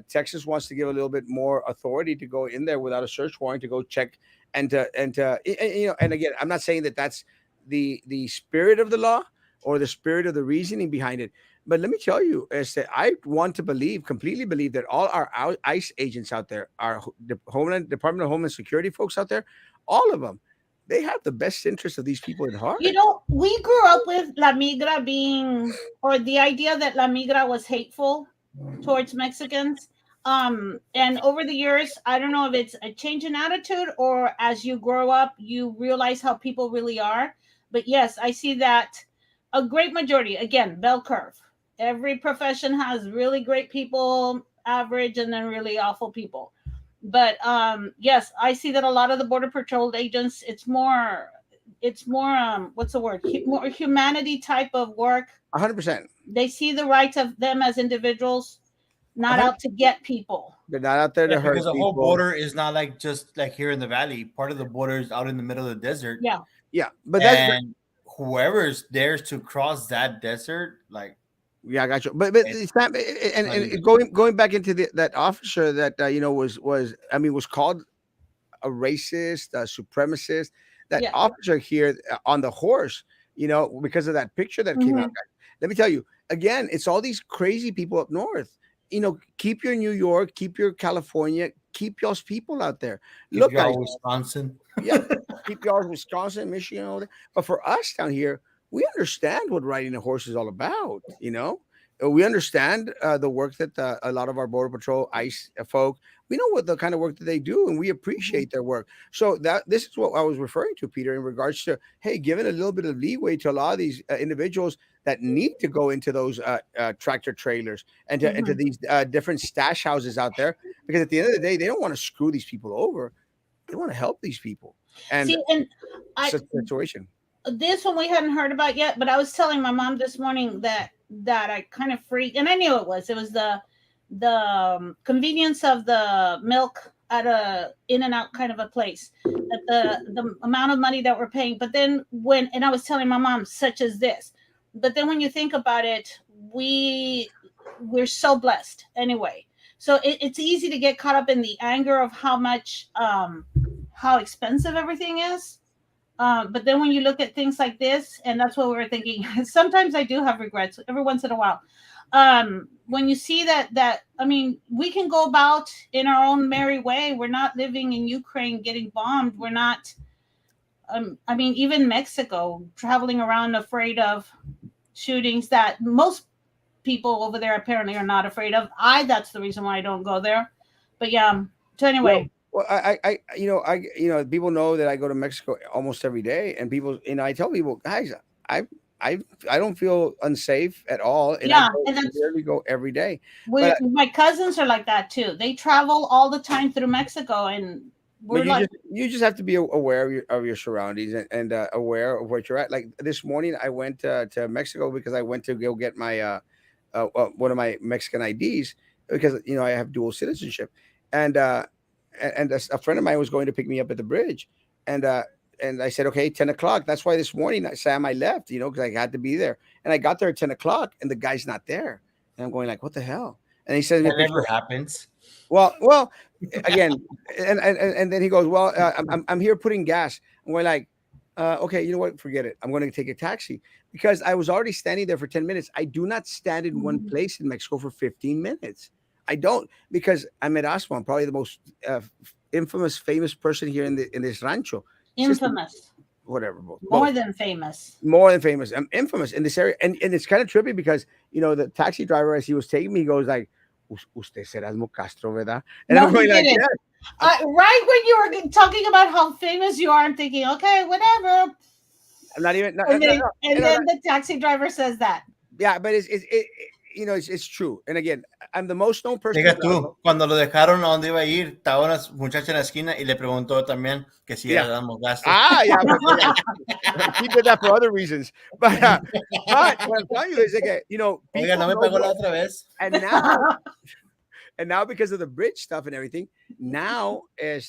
Texas wants to give a little bit more authority to go in there without a search warrant to go check and again, I'm not saying that that's the spirit of the law or the spirit of the reasoning behind it. But let me tell you, is that I want to completely believe that all our ICE agents out there, the Homeland Department of Homeland Security folks out there, all of them, they have the best interest of these people at heart. You know, we grew up with La Migra being, or the idea that La Migra was hateful towards Mexicans. And over the years, I don't know if it's a change in attitude or as you grow up, you realize how people really are. But yes, I see that a great majority, again, bell curve. Every profession has really great people, average, and then really awful people. But yes, I see that a lot of the border patrol agents, it's more what's the word, more humanity type of work. 100%. They see the rights of them as individuals, not 100. out to get people. They're not out there Yeah, to because hurt the whole people. border is not like just like here in the valley. Part of the border is out in the middle of the desert, Yeah. Yeah, but and whoever's dares to cross that desert, like yeah, I got you. But it's it's not. not And easy. going back into that officer that was called a racist, a supremacist. That Yeah. officer here on the horse, because of that picture that came out. Hmm. Guys. Let me tell you again, it's all these crazy people up north. Keep your New York, keep your California, keep y'all's people out there. Keep Look, you guys, all Wisconsin. yeah, keep y'all's Wisconsin, Michigan, all that. But for us down here, we understand what riding a horse is all about. We understand the work that a lot of our border patrol ICE folk. We know what the kind of work that they do, and we appreciate their work. So this is what I was referring to, Peter, in regards to hey, giving a little bit of leeway to a lot of these individuals that need to go into those tractor trailers and to into Hmm. these different stash houses out there, because at the end of the day, they don't want to screw these people over. They want to help these people and See, and I such a situation. this one we hadn't heard about yet, but I was telling my mom this morning that I kind of freaked, and I knew it was. It was the convenience of the milk at a in and out kind of a place. That the amount of money that we're paying, but then and I was telling my mom such as this, but then when you think about it, we're so blessed anyway. So it's easy to get caught up in the anger of how expensive everything is. But then when you look at things like this, and that's what we were thinking, sometimes I do have regrets every once in a while. When you see that I mean, we can go about in our own merry way. We're not living in Ukraine getting bombed. We're not. I mean, even Mexico, traveling around afraid of shootings that most people over there apparently are not afraid of. That's the reason why I don't go there. But yeah. So Well, anyway. Well, people know that I go to Mexico almost every day, and people, I tell people, guys, I, I, I don't feel unsafe at all, and I Yeah, go, and that's literally go every day. we. But My cousins are like that too. They travel all the time through Mexico, and but we're like, you just have to be aware of your surroundings, and aware of what you're at. Like this morning, I went to Mexico because I went to go get my one of my Mexican IDs, because I have dual citizenship, and a friend of mine was going to pick me up at the bridge, and I said, okay, 10 o'clock. That's why this morning, Sam, I left, because I had to be there, and I got there at 10 o'clock, and the guy's not there, and I'm going like, what the hell? And he sends me a That picture. never happens. Well, again, and then he goes, well, I'm here putting gas, and we're like, okay, you know what? Forget it. I'm going to take a taxi, because I was already standing there for 10 minutes. I do not stand in one place in Mexico for 15 minutes. I don't, because I'm Erasmo. I'm probably the most infamous, famous person here in this rancho. It's just infamous, whatever, more both. than famous. More than famous. I'm infamous in this area, and it's kind of trippy because the taxi driver, as he was taking me, goes like, Usted es Erasmo Castro, verdad?" And No, I'm he going like, didn't. "Yeah." I'm, Right when you were talking about how famous you are, I'm thinking, okay, whatever. I'm not even. No, no, And no, then no, and then the taxi driver says that. yeah, but it's true. And again, I'm the most known person in Diga Erasmo. tú, cuando lo dejaron a dónde iba a ir, estaba una muchacha en la esquina y le preguntó también que si Yeah. era damos gasto. Yeah, but yeah, she did that for other reasons. But what I'm telling you is, like, Oiga, people no me know pagó who la I, otra vez. and now because of the bridge stuff and everything, now in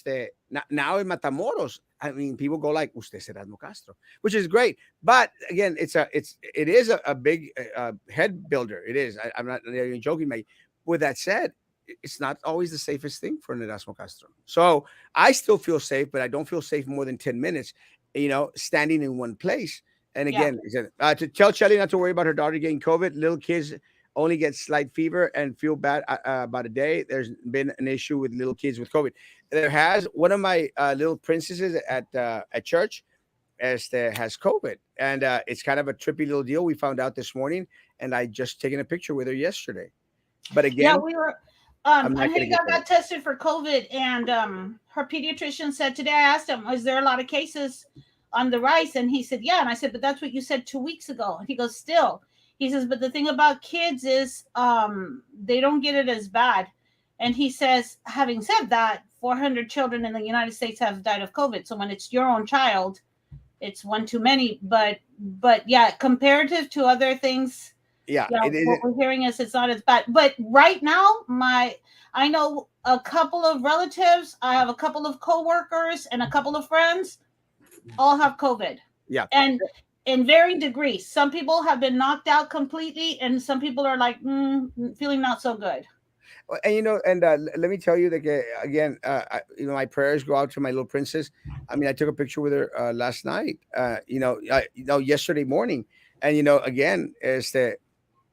Matamoros, I mean, people go like, "Usted será Erasmo Castro," which is great. But again, it is a big head builder. It is. I'm not even joking, mate. With that said, it's not always the safest thing for an Erasmo Castro. So I still feel safe, but I don't feel safe more than 10 minutes. Standing in one place. And Yeah. again, to tell Shelly not to worry about her daughter getting COVID. Little kids only get slight fever and feel bad about a day. There's been an issue with little kids with COVID. There has one of my little princesses at church has COVID, and it's kind of a trippy little deal. We found out this morning, and I just taken a picture with her yesterday. But Yeah, again, we were. I'm not going to Angelica get COVID. got tested for COVID, and her pediatrician said today. I asked him, "Is there a lot of cases on the rise?" And he said, "Yeah." And I said, "But that's what you said 2 weeks ago." And he goes, "Still." He says, "But the thing about kids is, they don't get it as bad." And he says, having said that, 400 children in the United States have died of COVID. So when it's your own child, it's one too many. But yeah, comparative to other things, Yeah, yeah, it is. what we're hearing is it's not as bad. But right now, I know a couple of relatives, I have a couple of coworkers and a couple of friends all have COVID. Yeah. And in varying degrees. Some people have been knocked out completely, and some people are like feeling not so good. And let me tell you that, again, my prayers go out to my little princess. I mean, I took a picture with her last night. Yesterday morning, and again, is that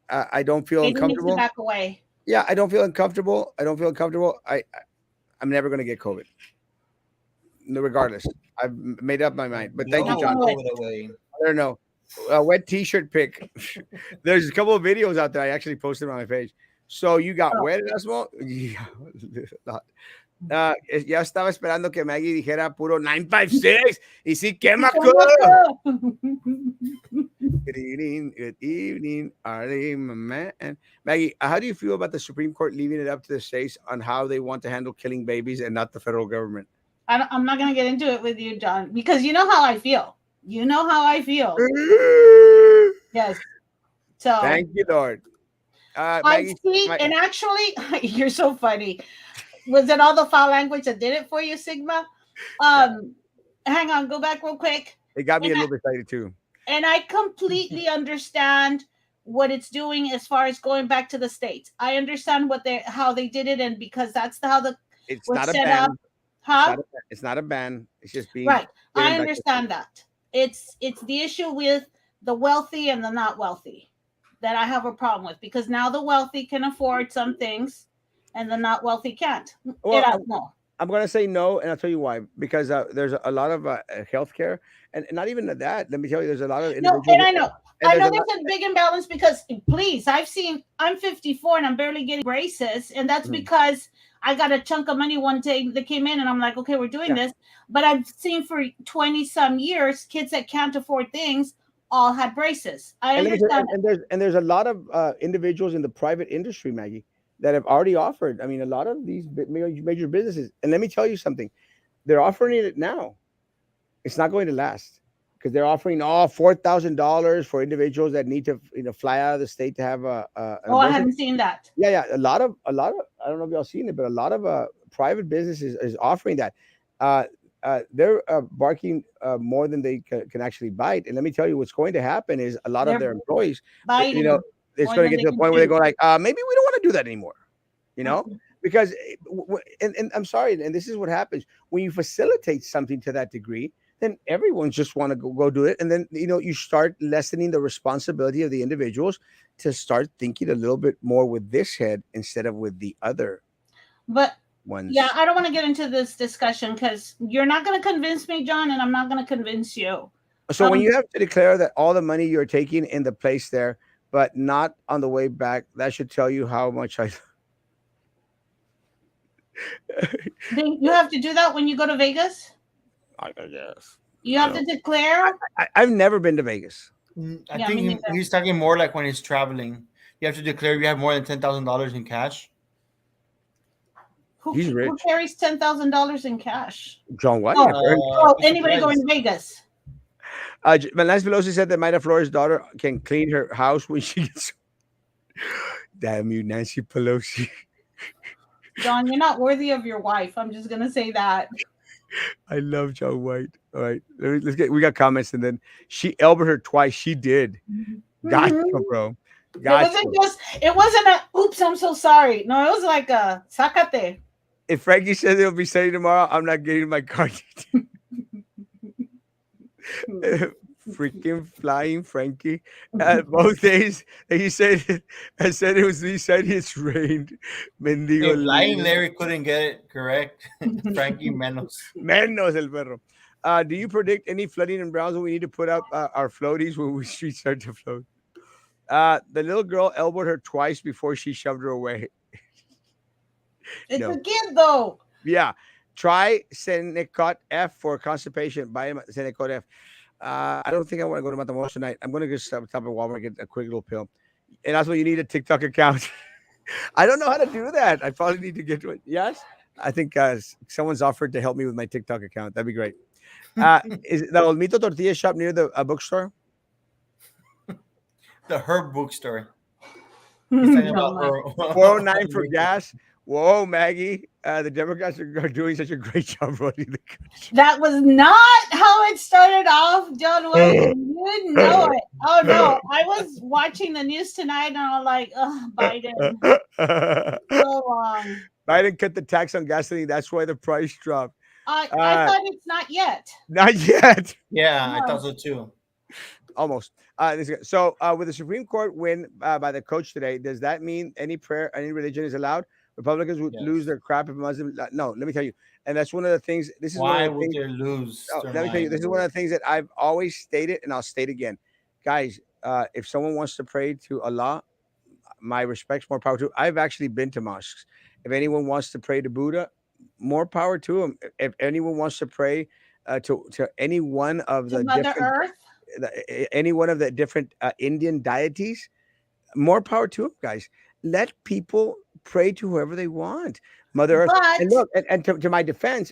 I don't feel Katie needs to uncomfortable. back away. Yeah, I don't feel uncomfortable. I don't feel uncomfortable. I'm never going to get COVID, regardless. I've made up my mind. But thank you, Blow Knock on John. wood. COVID away. I don't know. A wet T-shirt pic. There's a couple of videos out there I actually posted on my page. So you got Oh. wet, Erasmo? Yeah. Ya estaba esperando que Maggie dijera puro 956 y sí, quema. Good evening. Good evening. Are they my man? Maggie, how do you feel about the Supreme Court leaving it up to the states on how they want to handle killing babies and not the federal government? I'm not going to get into it with you, John, because you know how I feel. You know how I feel. Yes. So Thank you, Lord. I Maggie, see, and actually, you're so funny. Was it all the foul language that did it for you, Sigma? Um, Hang on, go back real quick. it got me And a little bit excited too. I completely understand what it's doing as far as going back to the states. I understand how they did it, and because that's how the It's was not a set up, ban. huh? It's not a ban. It's just being Right. I given back to the understand that. It's the issue with the wealthy and the not wealthy that I have a problem with, because now the wealthy can afford some things and the not wealthy can't. well, No. I'm gonna say no, and I'll tell you why. Because there's a lot of healthcare, and not even that. Let me tell you, there's a lot of No, and individuals, I know. and I there's know a lot. there's a big imbalance because please, I'm 54 and I'm barely getting braces, and that's Mhm. because I got a chunk of money one day that came in, and I'm like, okay, we're doing Yeah. this. But I've seen for 20 some years, kids that can't afford things all had braces. I And let me say, understand. and there's a lot of individuals in the private industry, Maggie, that have already offered. I mean, a lot of these major businesses. And let me tell you something, they're offering it now. It's not going to last because they're offering all $4,000 for individuals that need to, fly out of the state to have an Oh, I abortion. hadn't seen that. Yeah, yeah. A lot of I don't know if y'all seen it, but a lot of private businesses is offering that. Uh, they're barking more than they can actually bite. And let me tell you, what's going to happen is a lot of They're their employees, you know, biting it's more going to than get they to the can point where they chew. go like, maybe we don't want to do that anymore. You know, Mhm. because and I'm sorry, and this is what happens when you facilitate something to that degree. Then everyone just want to go do it, and then you start lessening the responsibility of the individuals to start thinking a little bit more with this head instead of with the other But yeah, ones. I don't want to get into this discussion because you're not going to convince me, John, and I'm not going to convince you. So when Um, you have to declare that all the money you're taking in the place there, but not on the way back, that should tell you how much I. you have to do that when you go to Vegas. I guess. You I have don't. to declare. I've never been to Vegas. I Yeah, me think neither. he's talking more like when he's traveling. You have to declare you have more than $10,000 in cash. Who He's who rich. carries $10,000 in cash? John White. Oh, I'd oh, be anybody going surprised. to Vegas? Nancy Pelosi said that Mayra Flores' daughter can clean her house when she gets. Damn you, Nancy Pelosi. John, you're not worthy of your wife. I'm just gonna say that. I love John White. All right, let's get. We got comments, and then she elbowed her twice. She did. Gotcha, Mhm. bro. It Gotcha. wasn't just. It wasn't a. Oops, I'm so sorry. No, it was like a sacate. If Frankie says he'll be saying tomorrow, I'm not getting my car. Freaking flying Frankie. Both days that he said it, I said it was he said it's rained. Mendigo If Lying Leo. Larry couldn't get it correct, Frankie Menos. Man knows el perro. Do you predict any flooding in Brownsville? We need to put up our floaties when we streets start to float. The little girl elbowed her twice before she shoved her away. It's No. a kid though. Yeah. Try Senecot F for constipation. Buy Senecot F. I don't think I want to go to Matamoros tonight. I'm going to just stop at Walmart and get a quick little pill. And that's what you need a TikTok account. I don't know how to do that. I probably need to get to it. Yes. I think someone's offered to help me with my TikTok account. That'd be great. Is the Olmito Tortilla shop near the bookstore? The Herb bookstore. He's talking No, about my. her. 409 for gas. Whoa, Maggie. The Democrats are doing such a great job running the That was not how it started off, John White. country. You know it. Oh no, I was watching the news tonight, and I'm like, oh, Biden, so long. Biden cut the tax on gasoline. That's why the price dropped. I Uh, thought it's not yet. Not yet. Yeah, I thought No. so too. Almost. With the Supreme Court win by the coach today, does that mean any prayer, any religion is allowed? Republicans would lose Yes. their crap if Muslim. No, let me tell you. And that's one of the things. This is one of Why the would things. they lose Oh, their let me tell you. mind? This is one of the things that I've always stated, and I'll state again, guys. If someone wants to pray to Allah, my respects, more power to. I've actually been to mosques. If anyone wants to pray to Buddha, more power to them. If anyone wants to pray to any one of To the Mother different Earth. any one of the different Indian deities, more power to them, guys. Let people pray to whoever they want, Mother Earth. And But look, and to my defense,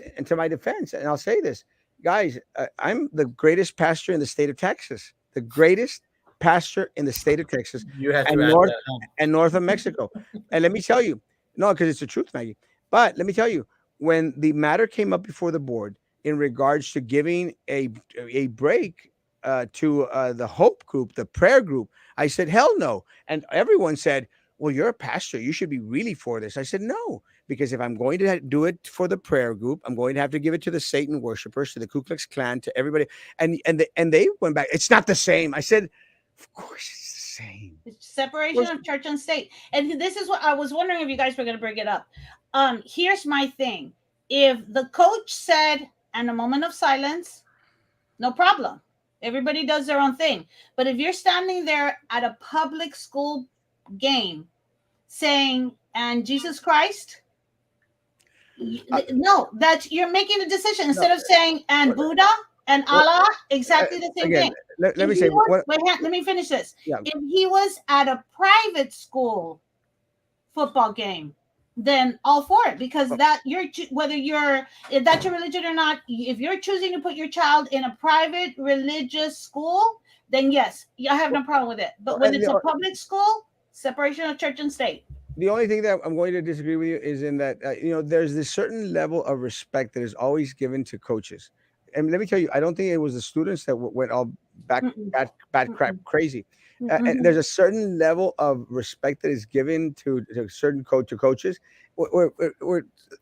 and I'll say this, guys, I'm the greatest pastor in the state of Texas, the greatest pastor in the state of Texas, You have to and add north that. Huh? and north of Mexico. And let me tell you, no, because it's the truth, Maggie. But let me tell you, when the matter came up before the board in regards to giving a break to the Hope group, the prayer group, I said, hell no. And everyone said, well, you're a pastor. You should be really for this. I said, no, because if I'm going to do it for the prayer group, I'm going to have to give it to the Satan worshipers, to the Ku Klux Klan, to everybody. And they went back. It's not the same. I said, of course it's the same. Of separation course. of church and state. And this is what I was wondering if you guys were going to bring it up. Here's my thing. If the coach said, and a moment of silence, no problem. Everybody does their own thing. But if you're standing there at a public school game saying, and Jesus Christ, No, that's you're making a decision No, instead of saying and what, Buddha and what, Allah, exactly the same again, thing. let If me he say was, what. wait, let me finish this. Yeah, If he was at a private school football game, then all for it because that whether you're if that's your religion or not, if you're choosing to put your child in a private religious school, then yes, I have no problem with it. But when and it's a public school, separation of church and state. the only thing that I'm going to disagree with you is in that there's this certain level of respect that is always given to coaches. And let me tell you, I don't think it was the students that went all back Mm-mm, bad crap mm-mm, crazy. And mm-mm. there's a certain level of respect that is given to certain coaches, where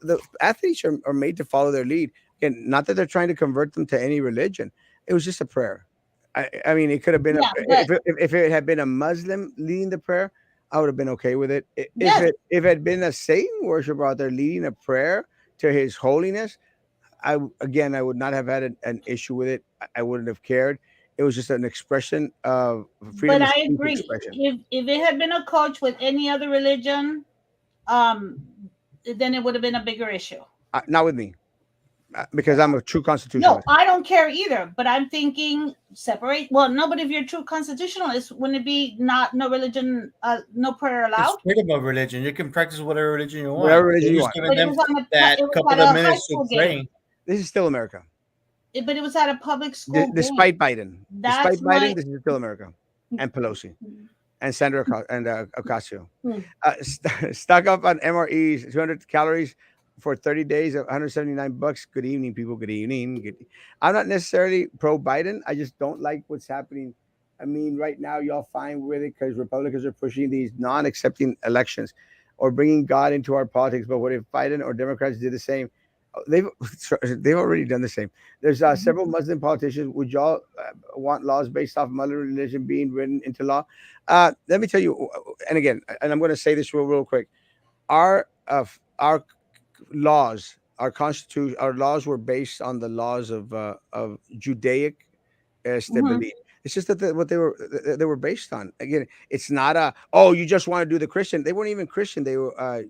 the athletes are made to follow their lead. Again, not that they're trying to convert them to any religion. It was just a prayer. I mean, it could have been Yeah, but if it had been a Muslim leading the prayer, I would have been okay with it. yes, If it had been a Satan worshiper out there leading a prayer to His holiness, again I would not have had an issue with it. I wouldn't have cared. It was just an expression of but freedom of I speech agree. expression. If it had been a coach with any other religion, um, then it would have been a bigger issue. Not with me, because I'm a true No, constitutionalist. I don't care either. But I'm thinking separate. Well, no, but if you're a true constitutionalist, wouldn't it be not no religion, no prayer It's allowed? freedom of religion. You can practice whatever religion you Whatever want. religion You're you just want. giving But it them was on a that it was at couple of a high minutes to school game. pray. This is still America. But it was at a public school game. Despite Biden, That's my. this is still America, and Pelosi and Sandra and Ocasio. Hmm. Stock up on MREs, 200 calories for 30 days at 179 bucks. Good evening, people. Good evening. I'm not necessarily pro Biden. I just don't like what's happening. I mean, right now, y'all fine with it because Republicans are pushing these non accepting elections or bringing God into our politics. But what if Biden or Democrats did the same? They've they've already done the same. There's several Muslim politicians. Would y'all want laws based off Muslim religion being written into law? Let me tell you, and again, and I'm going to say this real quick. Our laws, our constitution, our laws were based on the laws of Judaic Mhm. belief. It's just that what they were based on. Again, it's not a oh you just want to do the Christian. They weren't even Christian. They were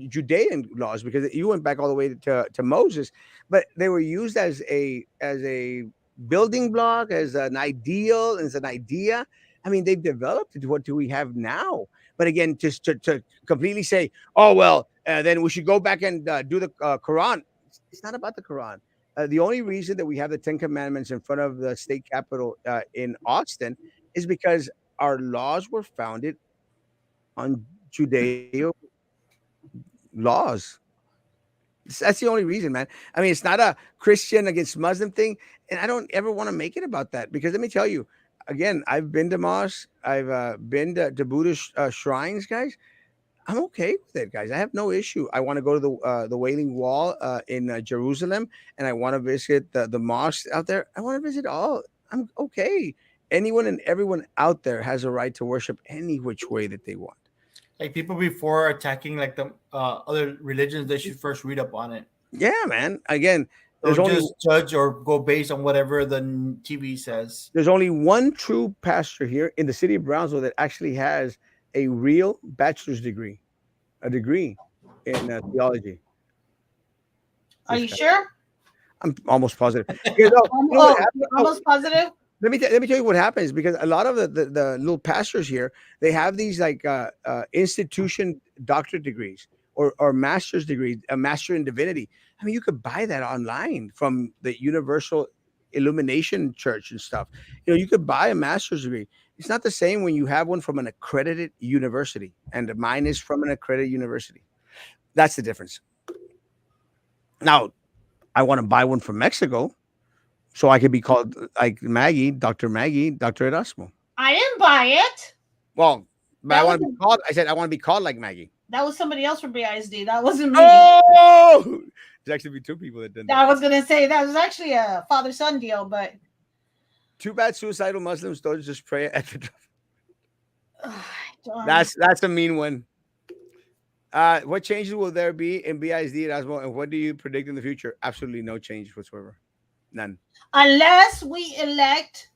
Judean laws because you went back all the way to Moses, but they were used as a building block, as an ideal, as an idea. I mean, they've developed it. What do we have now? But again, just to completely say, oh well, then we should go back and do the Quran. It's not about the Quran. The only reason that we have the Ten Commandments in front of the state capitol in Austin is because our laws were founded on Judeo laws. That's the only reason, man. I mean, it's not a Christian against Muslim thing, and I don't ever want to make it about that because let me tell you, again, I've been to mosques, I've been to Buddhist shrines, guys. I'm okay with it, guys. I have no issue. I want to go to the Wailing Wall in Jerusalem, and I want to visit the mosques out there. I want to visit all. I'm okay. Anyone and everyone out there has a right to worship any which way that they want. Like people before attacking like the other religions, they should first read up on it. Yeah, man. Again, Don't just judge or go based on whatever the TV says. there's only one true pastor here in the city of Brownsville that actually has a real bachelor's degree, a degree in theology. Are This you guy, sure? I'm almost positive. Because, you know what Oh, happened? you're almost positive. Let me tell you what happens because a lot of the little pastors here they have these like institution doctorate degrees or master's degrees, a master in divinity. I mean, you could buy that online from the Universal Illumination Church and stuff. You know, you could buy a master's degree. It's not the same when you have one from an accredited university, and mine is from an accredited university. That's the difference. Now, I want to buy one from Mexico so I could be called like Maggie, Dr. Erasmo. I didn't buy it. Well, but I That was want to be called. I said I want to be called like Maggie. that was somebody else from BISD. That wasn't me. Oh, there's actually be two people that did that. I was gonna say that was actually a father son deal, but Too bad suicidal Muslims don't just pray at the. darn. That's a mean one. What changes will there be in BISD Erasmo, and what do you predict in the future? Absolutely no change whatsoever. None. Unless we elect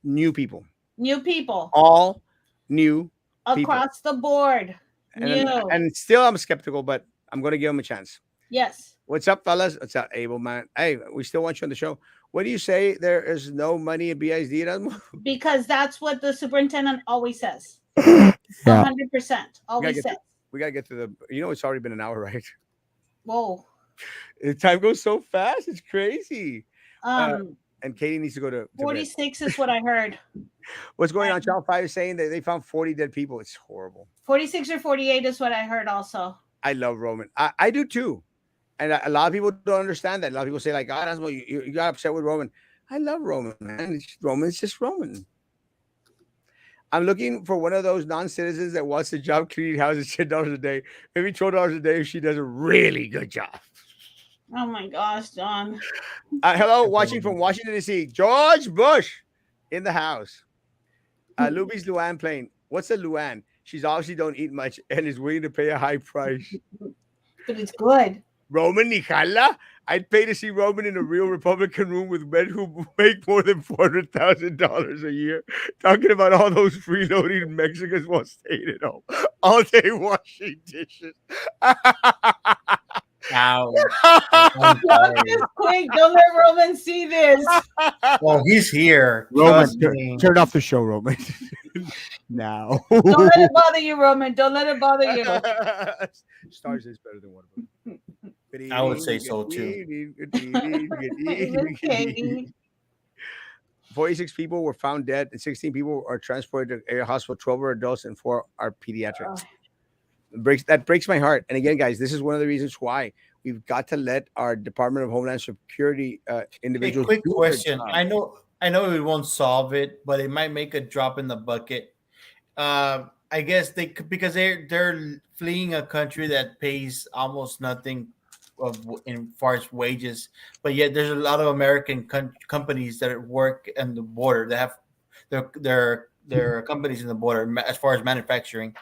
New people. new people All new people. across the board. And New. and still I'm skeptical, but I'm going to give him a chance. Yes, What's up, fellas? What's up, Abel, man? Hey, we still want you on the show. What do you say? There is no money in BISD, Erasmo? because that's what the superintendent always says. Yeah. 100% We gotta always get says. to, we gotta get to the. You know, it's already been an hour, right? Whoa. Time goes so fast. It's crazy. Uh, Um, and Katie needs to go to bed. 46 is what I heard. What's going on? And Channel 5 is saying that they found 40 dead people. It's horrible. 46 or 48 is what I heard also. I love Roman. I do too. And a lot of people don't understand that. A lot of people say, like, God, that's what you got upset with Roman. I love Roman, man. Roman's just Roman. I'm looking for one of those non-citizens that wants a job cleaning houses $10 a day, maybe $12 a day if she does a really good job. Oh my gosh, John. Hello, watching from Washington, D.C. George Bush in the house. Luby's Luann playing. What's a Luann? She's obviously don't eat much and is willing to pay a high price. But it's good. Roman Nichala? I'd pay to see Roman in a real Republican room with men who make more than $400,000 a year, talking about all those freeloading Mexicans while staying at home, all day washing dishes. Ouch. John, just quick. Don't let Roman see this. Well, he's here. Roman, Trust me. turn off the show, Roman. Now. Don't let it bother you, Roman. Don't let it bother you. Stars is better than one of them. I would say so, too. Even Katie. 46 people were found dead and 16 people are transported to area hospital. 12 are adults and 4 are pediatrics. That breaks my heart. And again, guys, this is one of the reasons why we've got to let our Department of Homeland Security A individuals. quick do their question. job. I know it won't solve it, but it might make a drop in the bucket. I guess because they're fleeing a country that pays almost nothing in far as wages, but yet there's a lot of American companies that work in the border that have their companies in the border as far as manufacturing.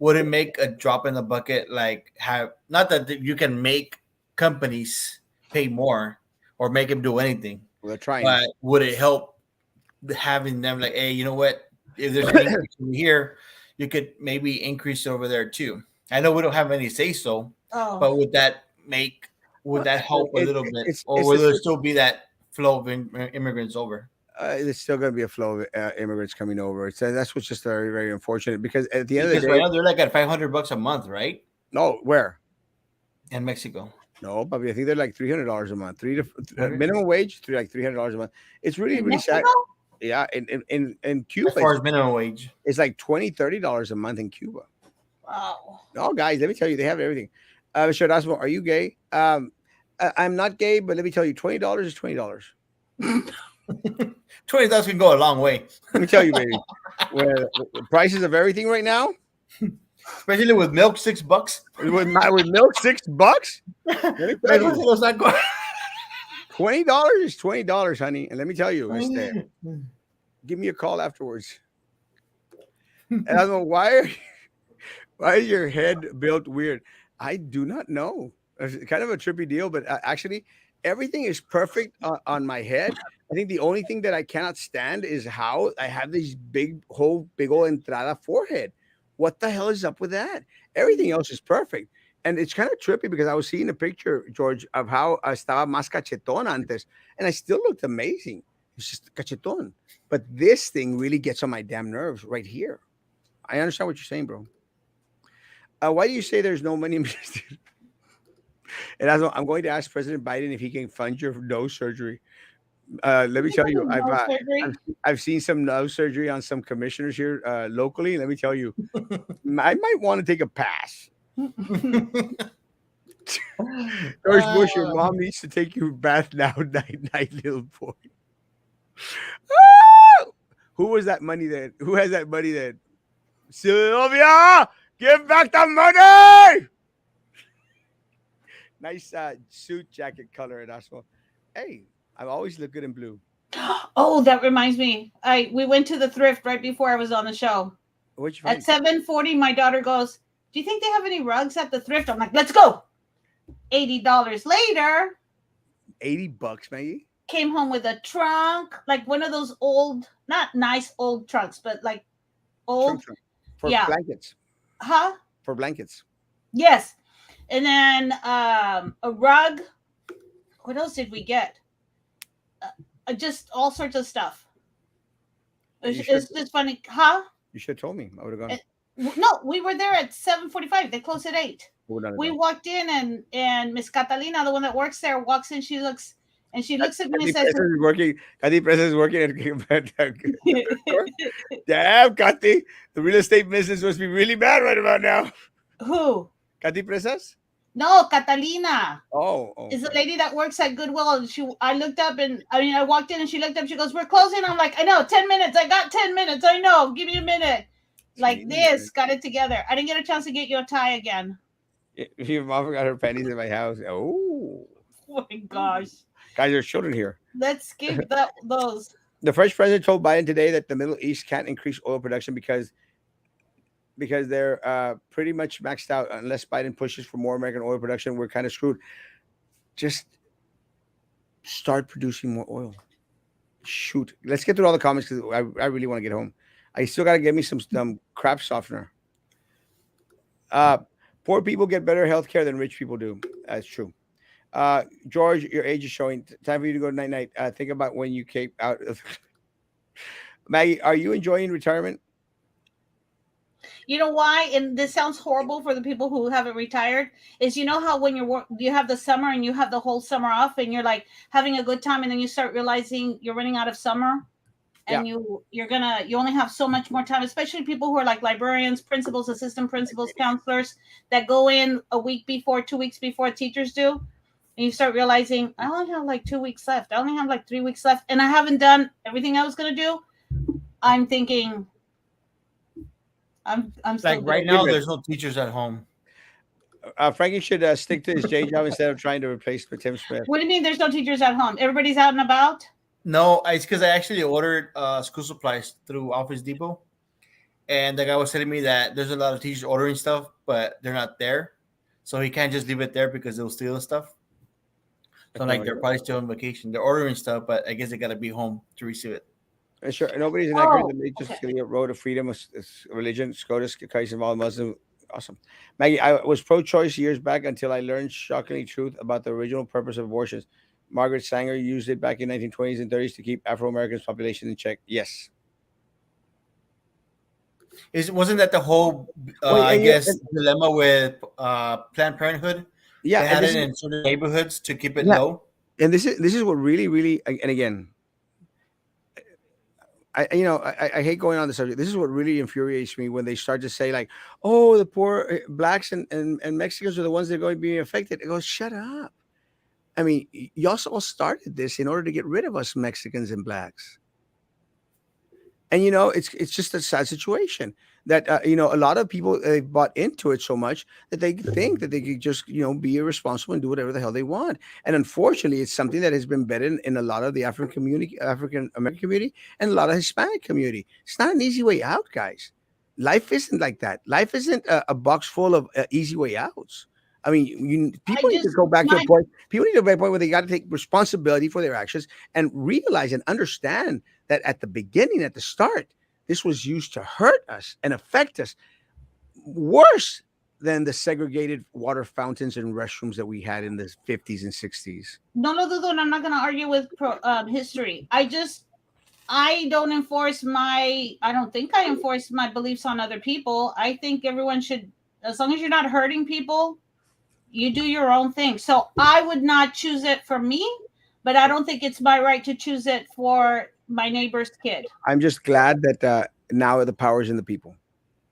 Would it make a drop in the bucket? Like have not that you can make companies pay more or make them do anything, We're trying. but would it help having them like, hey, you know what? If there's an increase over here, you could maybe increase over there too. I know we don't have any say so, but would that help a little bit, or will there still be that flow of immigrants over? There's still going to be a flow of immigrants coming over. So that's what's just very, very unfortunate because at the end of the day, right now they're like at $500 a month, right? No, where? In Mexico. No, but I think they're like $300 a month. Minimum wage, like $300 a month. It's really, really sad. Yeah, in Cuba, as far as minimum wage, it's like $20-$30 a month in Cuba. Wow. Oh, guys, let me tell you, they have everything. Mr. Erasmo, are you gay? I'm not gay, but let me tell you, $20 is $20. 20,000 can go a long way. Let me tell you, baby, where the prices of everything right now, especially with milk, $6. With milk, $6. Let me tell you, $20 is $20, honey. And let me tell you, give me a call afterwards. And I don't know why is your head built weird? I do not know. It's kind of a trippy deal, but actually, everything is perfect on my head. I think the only thing that I cannot stand is how I have this big old entrada forehead. What the hell is up with that? Everything else is perfect. And it's kind of trippy because I was seeing a picture, George, of how estaba más cachetón antes, and I still looked amazing. It's just cachetón. But this thing really gets on my damn nerves right here. I understand what you're saying, bro. Why do you say there's no money invested? And I'm going to ask President Biden if he can fund your nose surgery. Let me tell you, I've seen some nose surgery on some commissioners here locally. Let me tell you, I might want to take a pass. George Bush, your mom needs to take you bath now, night, little boy. Who was that money then? Who has that money then? Sylvia, give back the money. Nice suit jacket color, Erasmo. Hey, I always look good in blue. Oh, that reminds me. We went to the thrift right before I was on the show. What'd you find? At 7:40, my daughter goes, "Do you think they have any rugs at the thrift?" I'm like, "Let's go." $80 later. $80, Maggie. Came home with a trunk, like one of those old, not nice old trunks, but like old. Trunk. For blankets. Huh? For blankets. Yes. And then a rug. What else did we get? Just all sorts of stuff. You should It's just funny, huh? you should have told me. I would have gone. Uh, No, we were there at 7:45. They closed at 8. I would not have We gone. walked in, and Miss Catalina, the one that works there, walks in. She looks at me and Kathy says, Preston is working. Kathy Preston is working at store. Damn, Kathy. The real estate business must be really bad right about now. "Who? Kathy Presas? No, Catalina Oh, is the sorry. lady that works at Goodwill." And I looked up, and I mean, I walked in, and she looked up. She goes, "We're closing." I'm like, "I know, 10 minutes. I got 10 minutes. I know. Give me a minute." Like Jeez. this, got it together. I didn't get a chance to get you a tie again. Your mom forgot her pennies in my house. Oh, Oh my gosh. guys, there's children here. Let's skip that those. The French president told Biden today that the Middle East can't increase oil production because they're pretty much maxed out. Unless Biden pushes for more American oil production, we're kind of screwed. Just start producing more oil. Shoot, let's get through all the comments because I really want to get home. I still got to get me some crap softener. Uh, Poor people get better health care than rich people do. That's true. George, your age is showing. Time for you to go night night. Think about when you came out of Maggie. Are you enjoying retirement? You know why? And this sounds horrible for the people who haven't retired. Is you know how when you have the summer and you have the whole summer off and you're like having a good time and then you start realizing you're running out of summer Yeah, and you only have so much more time, especially people who are like librarians, principals, assistant principals, counselors that go in a week before, 2 weeks before teachers do. And you start realizing I only have like 2 weeks left. I only have like 3 weeks left and I haven't done everything I was gonna do. I'm thinking I'm Like still right good. get now, ready. there's no teachers at home. Frankie should stick to his J job instead of trying to replace Tim Smith. What do you mean there's no teachers at home? Everybody's out and about? No, it's because I actually ordered school supplies through Office Depot, and the guy was telling me that there's a lot of teachers ordering stuff, but they're not there, so he can't just leave it there because they'll steal stuff. So That's not like what they're probably still on vacation. They're ordering stuff, but I guess they gotta be home to receive it. Sure, nobody's inaccurate. Oh, The religious okay. road of freedom is religion. SCOTUS, Christ involved Muslim. Awesome. Maggie, I was pro choice years back until I learned shockingly truth about the original purpose of abortions. Margaret Sanger used it back in 1920s and 30s to keep Afro Americans' population in check. Yes. Is wasn't that the whole Well, I guess dilemma with Planned Parenthood? yeah, They and had this it is in certain neighborhoods to keep it yeah, low. and this is what really and again, I hate going on the subject. This is what really infuriates me when they start to say like, oh, the poor blacks and Mexicans are the ones that are going to be affected. It goes, shut up. I mean, y'all all started this in order to get rid of us Mexicans and blacks. And it's just a sad situation that a lot of people bought into it so much that they think that they could just be irresponsible and do whatever the hell they want. And unfortunately, it's something that has been embedded in a lot of the African American community, and a lot of Hispanic community. It's not an easy way out, guys. Life isn't like that. Life isn't a box full of easy way outs. I mean, I people need to just go back to a my point. People need to go back to a point where they got to take responsibility for their actions and realize and understand that at the beginning, at the start, this was used to hurt us and affect us worse than the segregated water fountains and restrooms that we had in the 50s and 60s. no no no no. I'm not gonna argue with history. I don't enforce my. I don't think I enforce my beliefs on other people. I think everyone should, as long as you're not hurting people, you do your own thing. So I would not choose it for me, but I don't think it's my right to choose it for my neighbor's kid. I'm just glad that now the power is in the people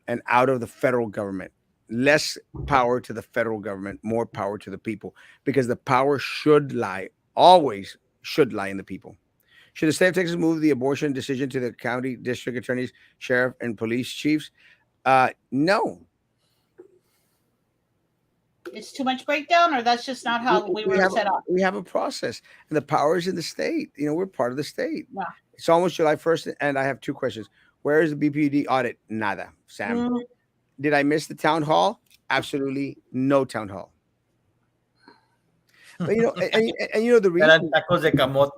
and out of the federal government. Less power to the federal government, more power to the people, because the power should lie, always should lie in the people. Should the state of Texas move the abortion decision to the county, district attorneys, sheriff, and police chiefs? No. It's too much breakdown, or that's just not we, how we we were have set up. we have a process, and the power is in the state. We're part of the state. Yeah. It's almost July 1st, and I have two questions. Where is the BPD audit? Nada, Sam. Mm, Did I miss the town hall? Absolutely no town hall. But the Eran reason tacos de camote.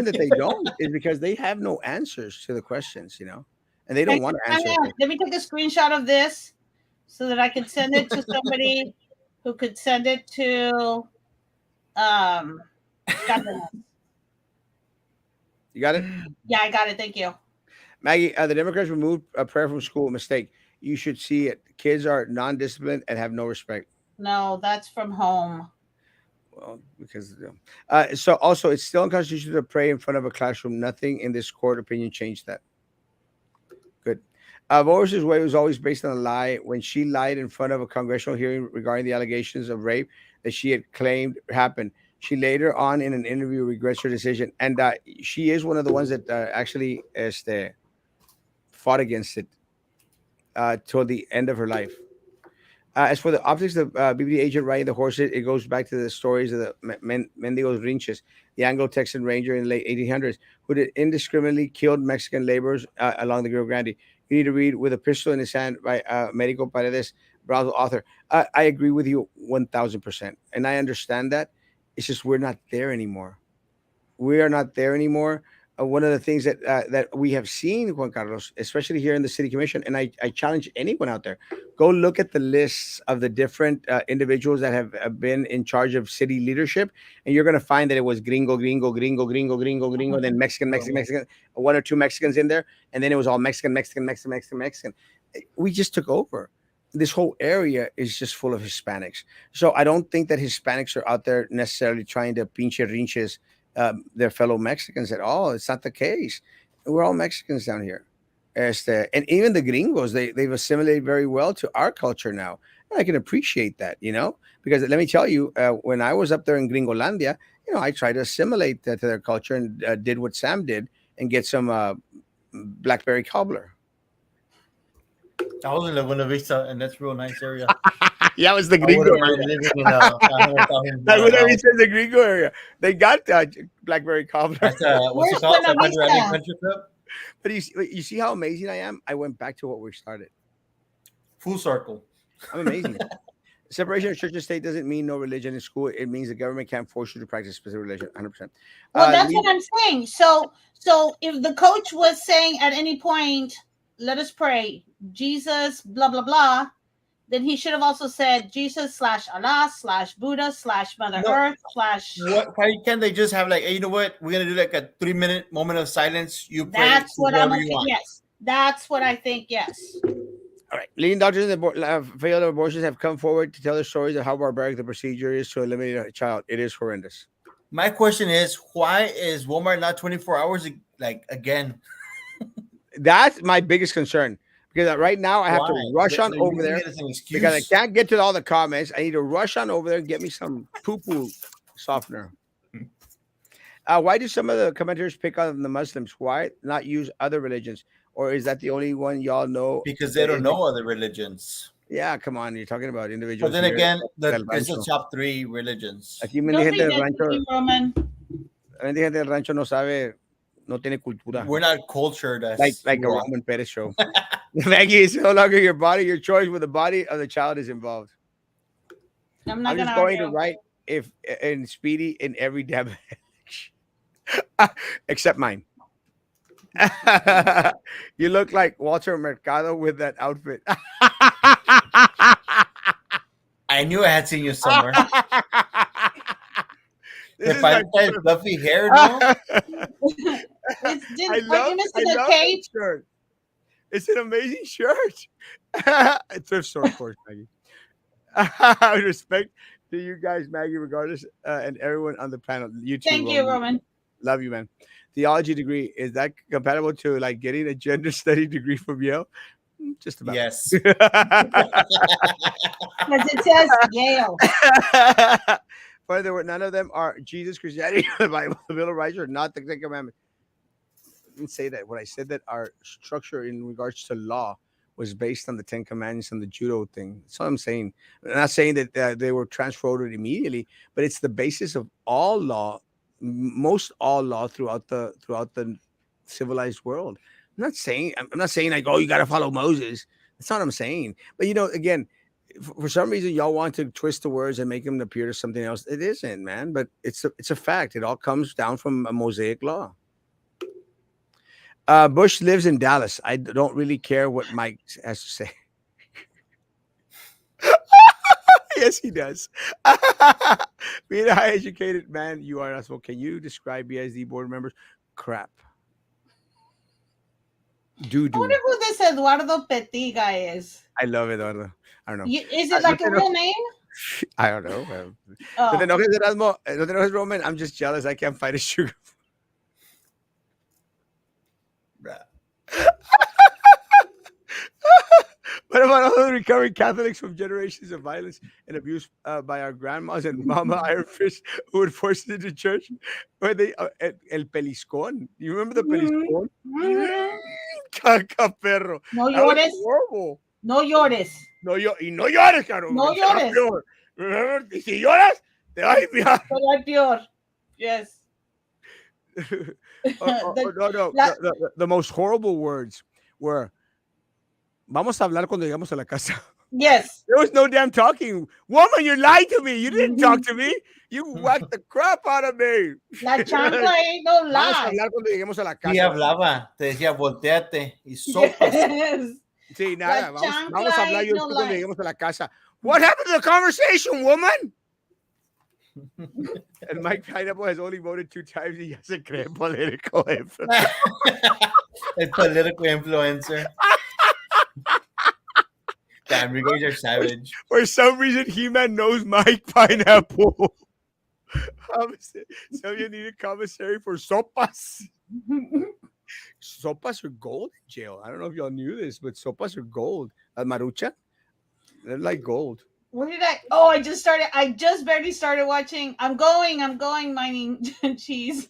that they don't is because they have no answers to the questions, and they hang don't want to hang answer the on. questions. Let me take a screenshot of this so that I can send it to somebody. who could send it to um Cardenas. You got it, Yeah, I got it. Thank you. Maggie. The Democrats removed prayer from school. Mistake. You should see it. Kids are non-disciplined and have no respect. No, that's from home. Well, because so also it's still unconstitutional to pray in front of a classroom. Nothing in this court opinion changed that. Good. Voris's way was always based on a lie. When she lied in front of a congressional hearing regarding the allegations of rape that she had claimed happened, she later on in an interview regrets her decision. And she is one of the ones that actually fought against it till the end of her life. As for the optics of BBD agent riding the horses, it goes back to the stories of the Mendigos Rinches, the Anglo-Texan ranger in the late 1800s, who did indiscriminately killed Mexican laborers along the Rio Grande. You need to read With a Pistol in His Hand by Medico Paredes, Browse author. I agree with you 1,000%. And I understand that. It's just we're not there anymore. We are not there anymore. One of the things that we have seen, Juan Carlos, especially here in the city commission, and I challenge anyone out there, go look at the lists of the different individuals that have been in charge of city leadership, and you're going to find that it was gringo, gringo, gringo, gringo, gringo, gringo, then Mexican, Mexican, Mexican, one or two Mexicans in there, and then it was all Mexican, Mexican, Mexican, Mexican, Mexican. We just took over. This whole area is just full of Hispanics. So I don't think that Hispanics are out there necessarily trying to pinche rinches their fellow Mexicans at all. It's not the case. We're all Mexicans down here. And even the gringos, they've assimilated very well to our culture now. And I can appreciate that, because let me tell you, when I was up there in Gringolandia, I tried to assimilate to their culture and did what Sam did and get some blackberry cobbler. I was in Laguna Vista, and that's a real nice area. Yeah, it was the I gringo wouldn't mind area. living in San Joaquin Laguna now. Vista is the gringo area. They got blackberry cobbler. That's what's it Where's called? Buena San Pedro Island Vista? Country Club. But you see how amazing I am? I went back to what we started. Full circle. I'm amazing. Separation of church and state doesn't mean no religion in school. It means the government can't force you to practice specific religion. 100%. Well, that's what I'm saying. So if the coach was saying at any point, "Let us pray, Jesus, blah blah blah," then he should have also said Jesus / Allah / Buddha / Mother No. Earth / What? Why can't they just have like, hey, you know what? We're gonna do like a 3-minute moment of silence. You pray. That's what I'm whoever you okay. want. Yes, that's what I think. Yes. All right. Leading doctors that failed abortions have come forward to tell their stories of how barbaric the procedure is to eliminate a child. It is horrendous. My question is, why is Walmart not 24 hours like again? That's my biggest concern because right now I have to Why? rush on They're over using there it as an excuse. because I can't get to all the comments. I need to rush on over there and get me some poo-poo softener. Why do some of the commenters pick on the Muslims? Why not use other religions? Or is that the only one y'all know? Because they don't know other religions. Yeah, come on. You're talking about But individuals. then here again, del it's the rancho. top 3 religions. Aquí me Don't gente be del dead rancho, to me, Roman. gente del rancho no sabe, no tiene cultura. We're not cultured as Like a you are. Roman Perez show. Maggie, it's no longer your body, your choice, where the body of the child is involved. I'm not I'm gonna just going to argue. write if in Speedy in every dab except mine. You look like Walter Mercado with that outfit. I knew I had seen you somewhere. This If is I my look at fluffy hair, no. Are you missing I a love cape? this shirt. It's an amazing shirt. Thrift store, of course, Maggie. Respect to you guys, Maggie, regardless, and everyone on the panel. You too, Thank you, Roman. Love you, man. Theology degree, is that compatible to like getting a gender study degree from Yale? Just about. Yes. Because it says Yale. Further, none of them are Jesus, Christianity, the Bible, the Bill of Rights, or not the Ten Commandments. I didn't say that. What I said that our structure in regards to law was based on the Ten Commandments and the judo thing. That's all I'm saying. I'm not saying that they were transferred immediately, but it's the basis of all law, most all law throughout the civilized world. I'm not saying like, oh, you got to follow Moses. That's not what I'm saying. But again, for some reason, y'all want to twist the words and make them appear to something else. It isn't, man. But it's a fact. It all comes down from a Mosaic law. Bush lives in Dallas. I don't really care what Mike has to say. Yes, he does. Being a high educated man, you are as well. Can you describe BSD board members? Crap. Doo I doo. wonder who this Eduardo Petit guy is. I love Eduardo. I don't know. Is it No like te a real enojes. name? I don't know. No te Oh. enojes, Erasmo. No te enojes, Roman. I'm just jealous. I can't fight a sugar. Bruh. What about all the recovering Catholics from generations of violence and abuse by our grandmas and Mama Iron Fist who would force it into church? Where they el peliscón. You remember the Mhm. peliscón? Mm, Mhm. Caca perro. No That was llores. horrible. No llores. No, y no llores, cabrón, No porque te va llores. peor. Remember, y si lloras, te va a ir peor. But like peor. Yes. No, no. La- The most horrible words were, vamos a hablar cuando llegamos a la casa. yes. There was no damn talking. Woman, you lied to me. You didn't talk Mhm. to me. You whacked the crap out of me. La chancla ain't no Vamos a lie. hablar cuando lleguemos a la Sí casa. hablaba, te decía volteate y sopas. Yes. Sí, La nada. Vamos a chancla hablar ain't yo no después cuando lie. lleguemos a la casa. What happened to the conversation, woman? And Mike Pineapple has only voted 2 times y ya se cree political. El political influencer. Damn, you guys are savage. For some reason, He-Man knows Mike Pineapple. Somebody needed commissary for sopas. Sopas are gold in jail. I don't know if y'all knew this, but sopas are gold. Marucha, they're like gold. Where did I? Oh, I just started. I just barely started watching. I'm going mining cheese.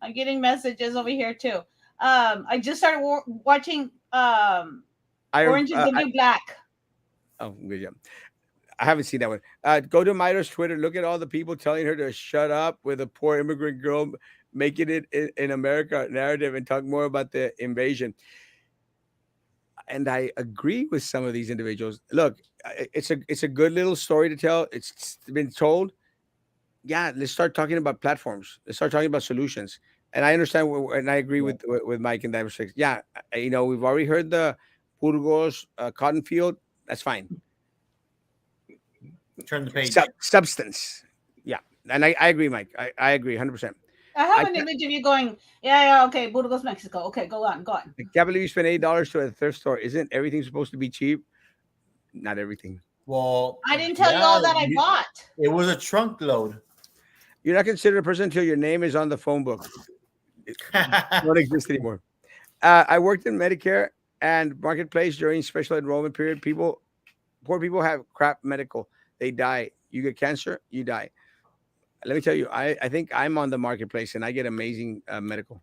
I'm getting messages over here too. I just started watching Orange is the New Black. Oh, good job. I haven't seen that one. Go to Myra's Twitter. Look at all the people telling her to shut up with a poor immigrant girl making it in America narrative and talk more about the invasion. And I agree with some of these individuals. Look, it's a good little story to tell. It's been told. Yeah, let's start talking about platforms. Let's start talking about solutions. And I understand, and I agree Yeah. with Mike in that respect. Yeah, we've already heard the Burgos cotton field. That's fine. Turn the page. Substance. Yeah, and I agree, Mike. I agree 100%. I have I an can't, image of you going, yeah, okay, Burgos, Mexico. Okay, go on, go on. I can't believe you spent $8 to a thrift store. Isn't everything supposed to be cheap? Not everything. Well, I didn't tell you all that I bought. it was a trunk load. You're not considered a person until your name is on the phone book. It don't exist anymore. I worked in Medicare and marketplace during special enrollment period. Poor people have crap medical. They die. You get cancer, you die. Let me tell you, I think I'm on the marketplace and I get amazing medical.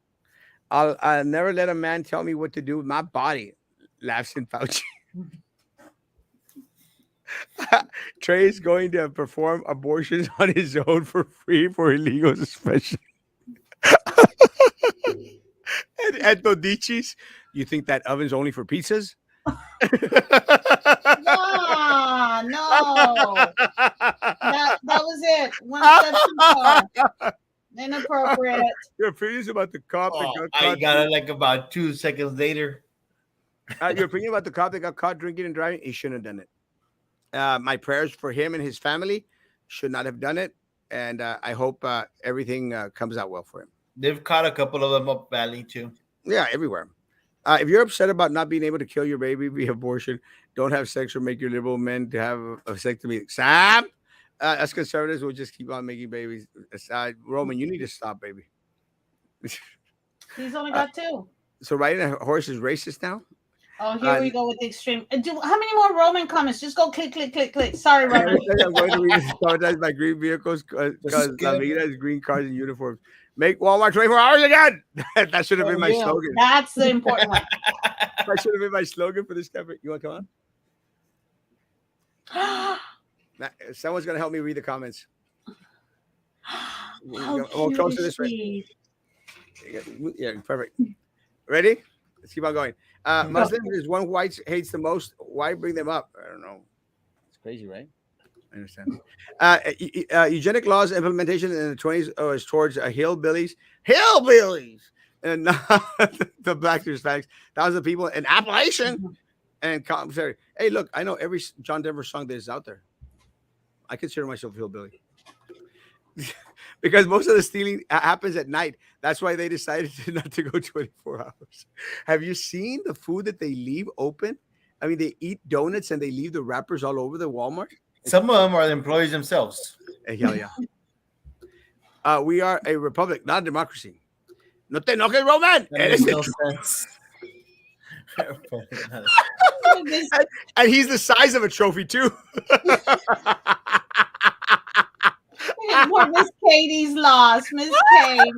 I'll never let a man tell me what to do with my body. Laughs in Fauci. Trey is going to perform abortions on his own for free for illegal suspension. And at Dodici's, you think that oven's only for pizzas? Ah, no. That was it. One step too far. Inappropriate. Your opinions about the cop that Oh, got I caught. got it like about 2 seconds later. Your opinion about the cop that got caught drinking and driving? He shouldn't have done it. My prayers for him and his family. Should not have done it, and I hope everything comes out well for him. They've caught a couple of them up valley too. Yeah, everywhere. If you're upset about not being able to kill your baby via abortion, don't have sex or make your liberal men to have a vasectomy. Sam, us conservatives will just keep on making babies. Roman, you need to stop, baby. He's only Uh, got two. so riding a horse is racist now? Oh, here we go with the extreme. How many more Roman comments? Just go click, click, click, click. Sorry, Roman. I'm going to read this traumatized by green vehicles because Just La skip. Vida is green cars and uniforms. Make Walmart 24 hours again. That should have been my Yeah, slogan. that's the important one. That should have been my slogan for this campaign. You want to come on? Someone's going to help me read the comments. How We'll cute close to is this way. she? Yeah, perfect. Ready? Let's keep on going. Muslims is one white hates the most. Why bring them up? I don't know. It's crazy, right? I understand. Eugenic laws implementation in the 20s is towards hillbillies. Hillbillies! And not the blacks or Hispanics. Thousands of people in Appalachian and commentary. Hey, look, I know every John Denver song that is out there. I consider myself a hillbilly because most of the stealing happens at night. That's why they decided to not to go 24 hours. Have you seen the food that they leave open? I mean, they eat donuts and they leave the wrappers all over the Walmart. It's Some of them are the employees themselves. hell yeah. We are a republic, not a democracy. No te enojes, Roman. That makes Eres no el- sense. Miss, and he's the size of a trophy too. poor Miss Katie's lost. Miss Katie.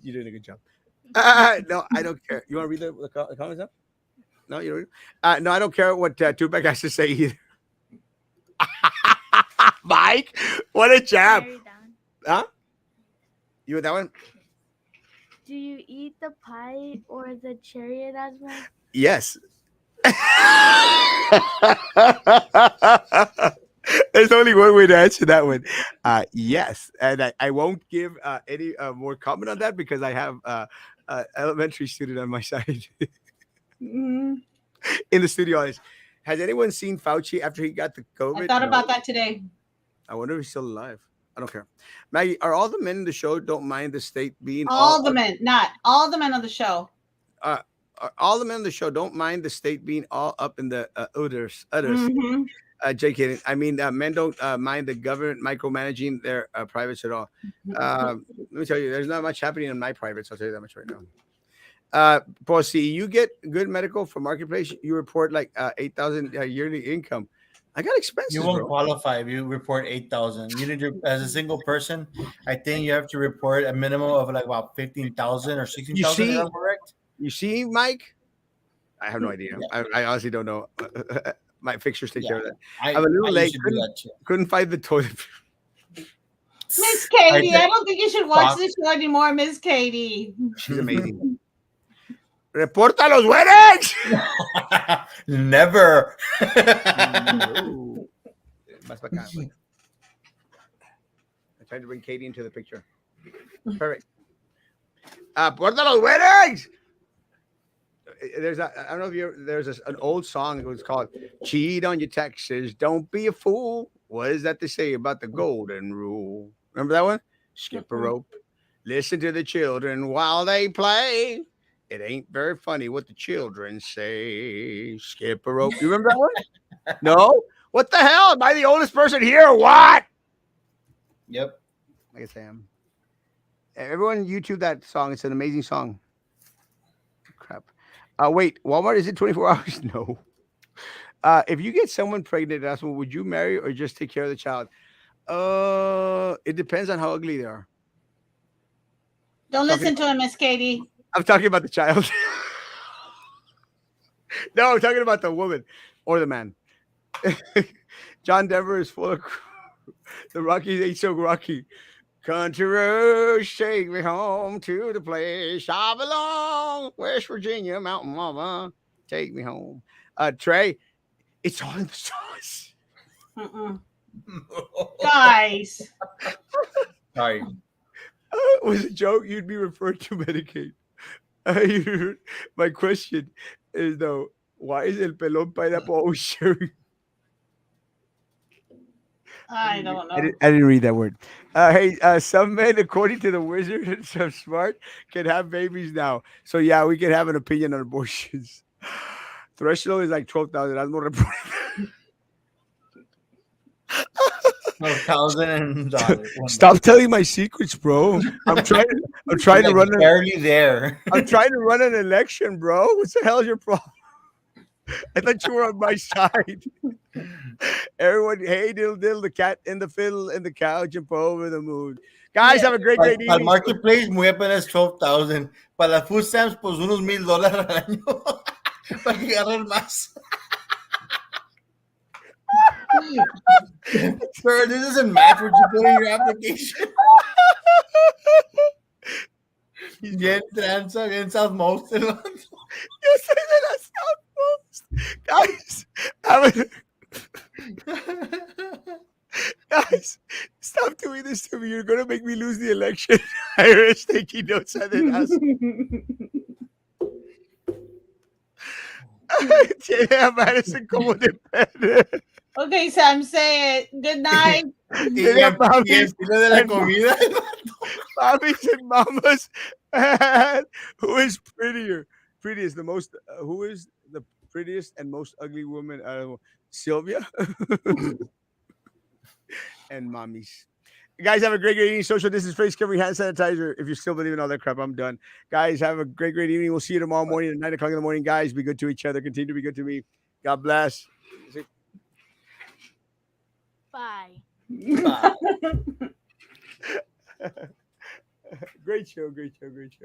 You did a good job. No, I don't care. You want to read the comments up? No, you don't. No, I don't care what Tupac has to say either. Mike, what a jab! Carry down. Huh? You with that one? Do you eat the pie or the cherry, Erasmo? Yes. There's only one way to answer that one. Yes, and I won't give any more comment on that because I have elementary student on my side Mhm. in the studio audience. Has anyone seen Fauci after he got the COVID? I thought No. about that today. I wonder if he's still alive. I don't care. Maggie, are all the men in the show don't mind the state being All the men, not all the men on the show. are all the men in the show don't mind the state being all up in the udders. Mhm. JK, I mean, men don't mind the government micromanaging their privates at all. Let me tell you, there's not much happening in my privates. I'll tell you that much right now. Posey, you get good medical from Marketplace. You report like 8,000 yearly income. I got expenses, You won't bro. qualify if you report 8,000. You need to, as a single person, I think you have to report a minimum of like about 15,000 or 16,000. Is see? that correct? You see, Mike? I have no idea. Yeah. I honestly don't know. My fixtures take care of that. I'm a I little late. used to do that too. Couldn't find the toilet. Miss Katie, I did- don't think you should watch Fuck. this show anymore, Miss Katie. She's amazing. Reporta los güeres. Never. No. Más pa' acá, güey. I tried to bring Katie into the picture. Perfect. Porta los güeres. There's a, I don't know if you there's an old song. It was called "Cheat on Your Taxes, Don't Be a Fool." What is that they say about the golden rule? Remember that one? Skip a rope. Listen to the children while they play. It ain't very funny what the children say. Skip a rope. You remember that one? No? What the hell? Am I the oldest person here or what? Yep. I guess I am. Everyone YouTube that song. It's an amazing song. Crap. Wait, Walmart, is it 24 hours? No. If you get someone pregnant, that's what would you marry or just take care of the child? It depends on how ugly they are. Don't listen to him, Miss Katie. I'm talking about the child. No, I'm talking about the woman or the man. John Denver is full of the Rockies ain't so rocky. Country roads take me home to the place I belong. West Virginia, Mountain Mama, take me home. Trey, it's all in the sauce. Mm-mm. Guys, Sorry. Was a joke. You'd be referred to Medicaid. My question is though, why is el pelón pineapple always sharing? I don't know. I didn't read that word. Hey, some men, according to the wizard and some smart, can have babies now. So yeah, we can have an opinion on abortions. Threshold is like 12,000. That's more report. $1,000. Stop telling my secrets, bro. I'm trying to Like run. barely there. I'm trying to run an election, bro. What the hell is your problem? I thought you were on my side. Everyone, hey, diddle, diddle, the cat and the fiddle and the cow jump over the moon. Guys, have a great, great Al evening. marketplace muy apenas 12,000. Para las food stamps, pues unos $1,000 al año. Para que agarren más. Sir, this doesn't match what you put in your application. Bien tranza, bien southmost. You say that guys, guys, stop doing this to me. You're gonna make me lose the election. Irish taking notes on it. Tiene a Madison como depende. Okay, Sam, say it. Good night. They got Y el mommies filo de la and comida. mommies and mamas. And who is prettier? Prettiest, the most. Who is the prettiest and most ugly woman? Sylvia and mommies. Guys, have a great evening. Social distance, face covering, hand sanitizer. If you still believe in all that crap, I'm done. Guys, have a great evening. We'll see you tomorrow morning at 9 o'clock in the morning. Guys, be good to each other. Continue to be good to me. God bless. Bye. Bye. Great show, great show, great show.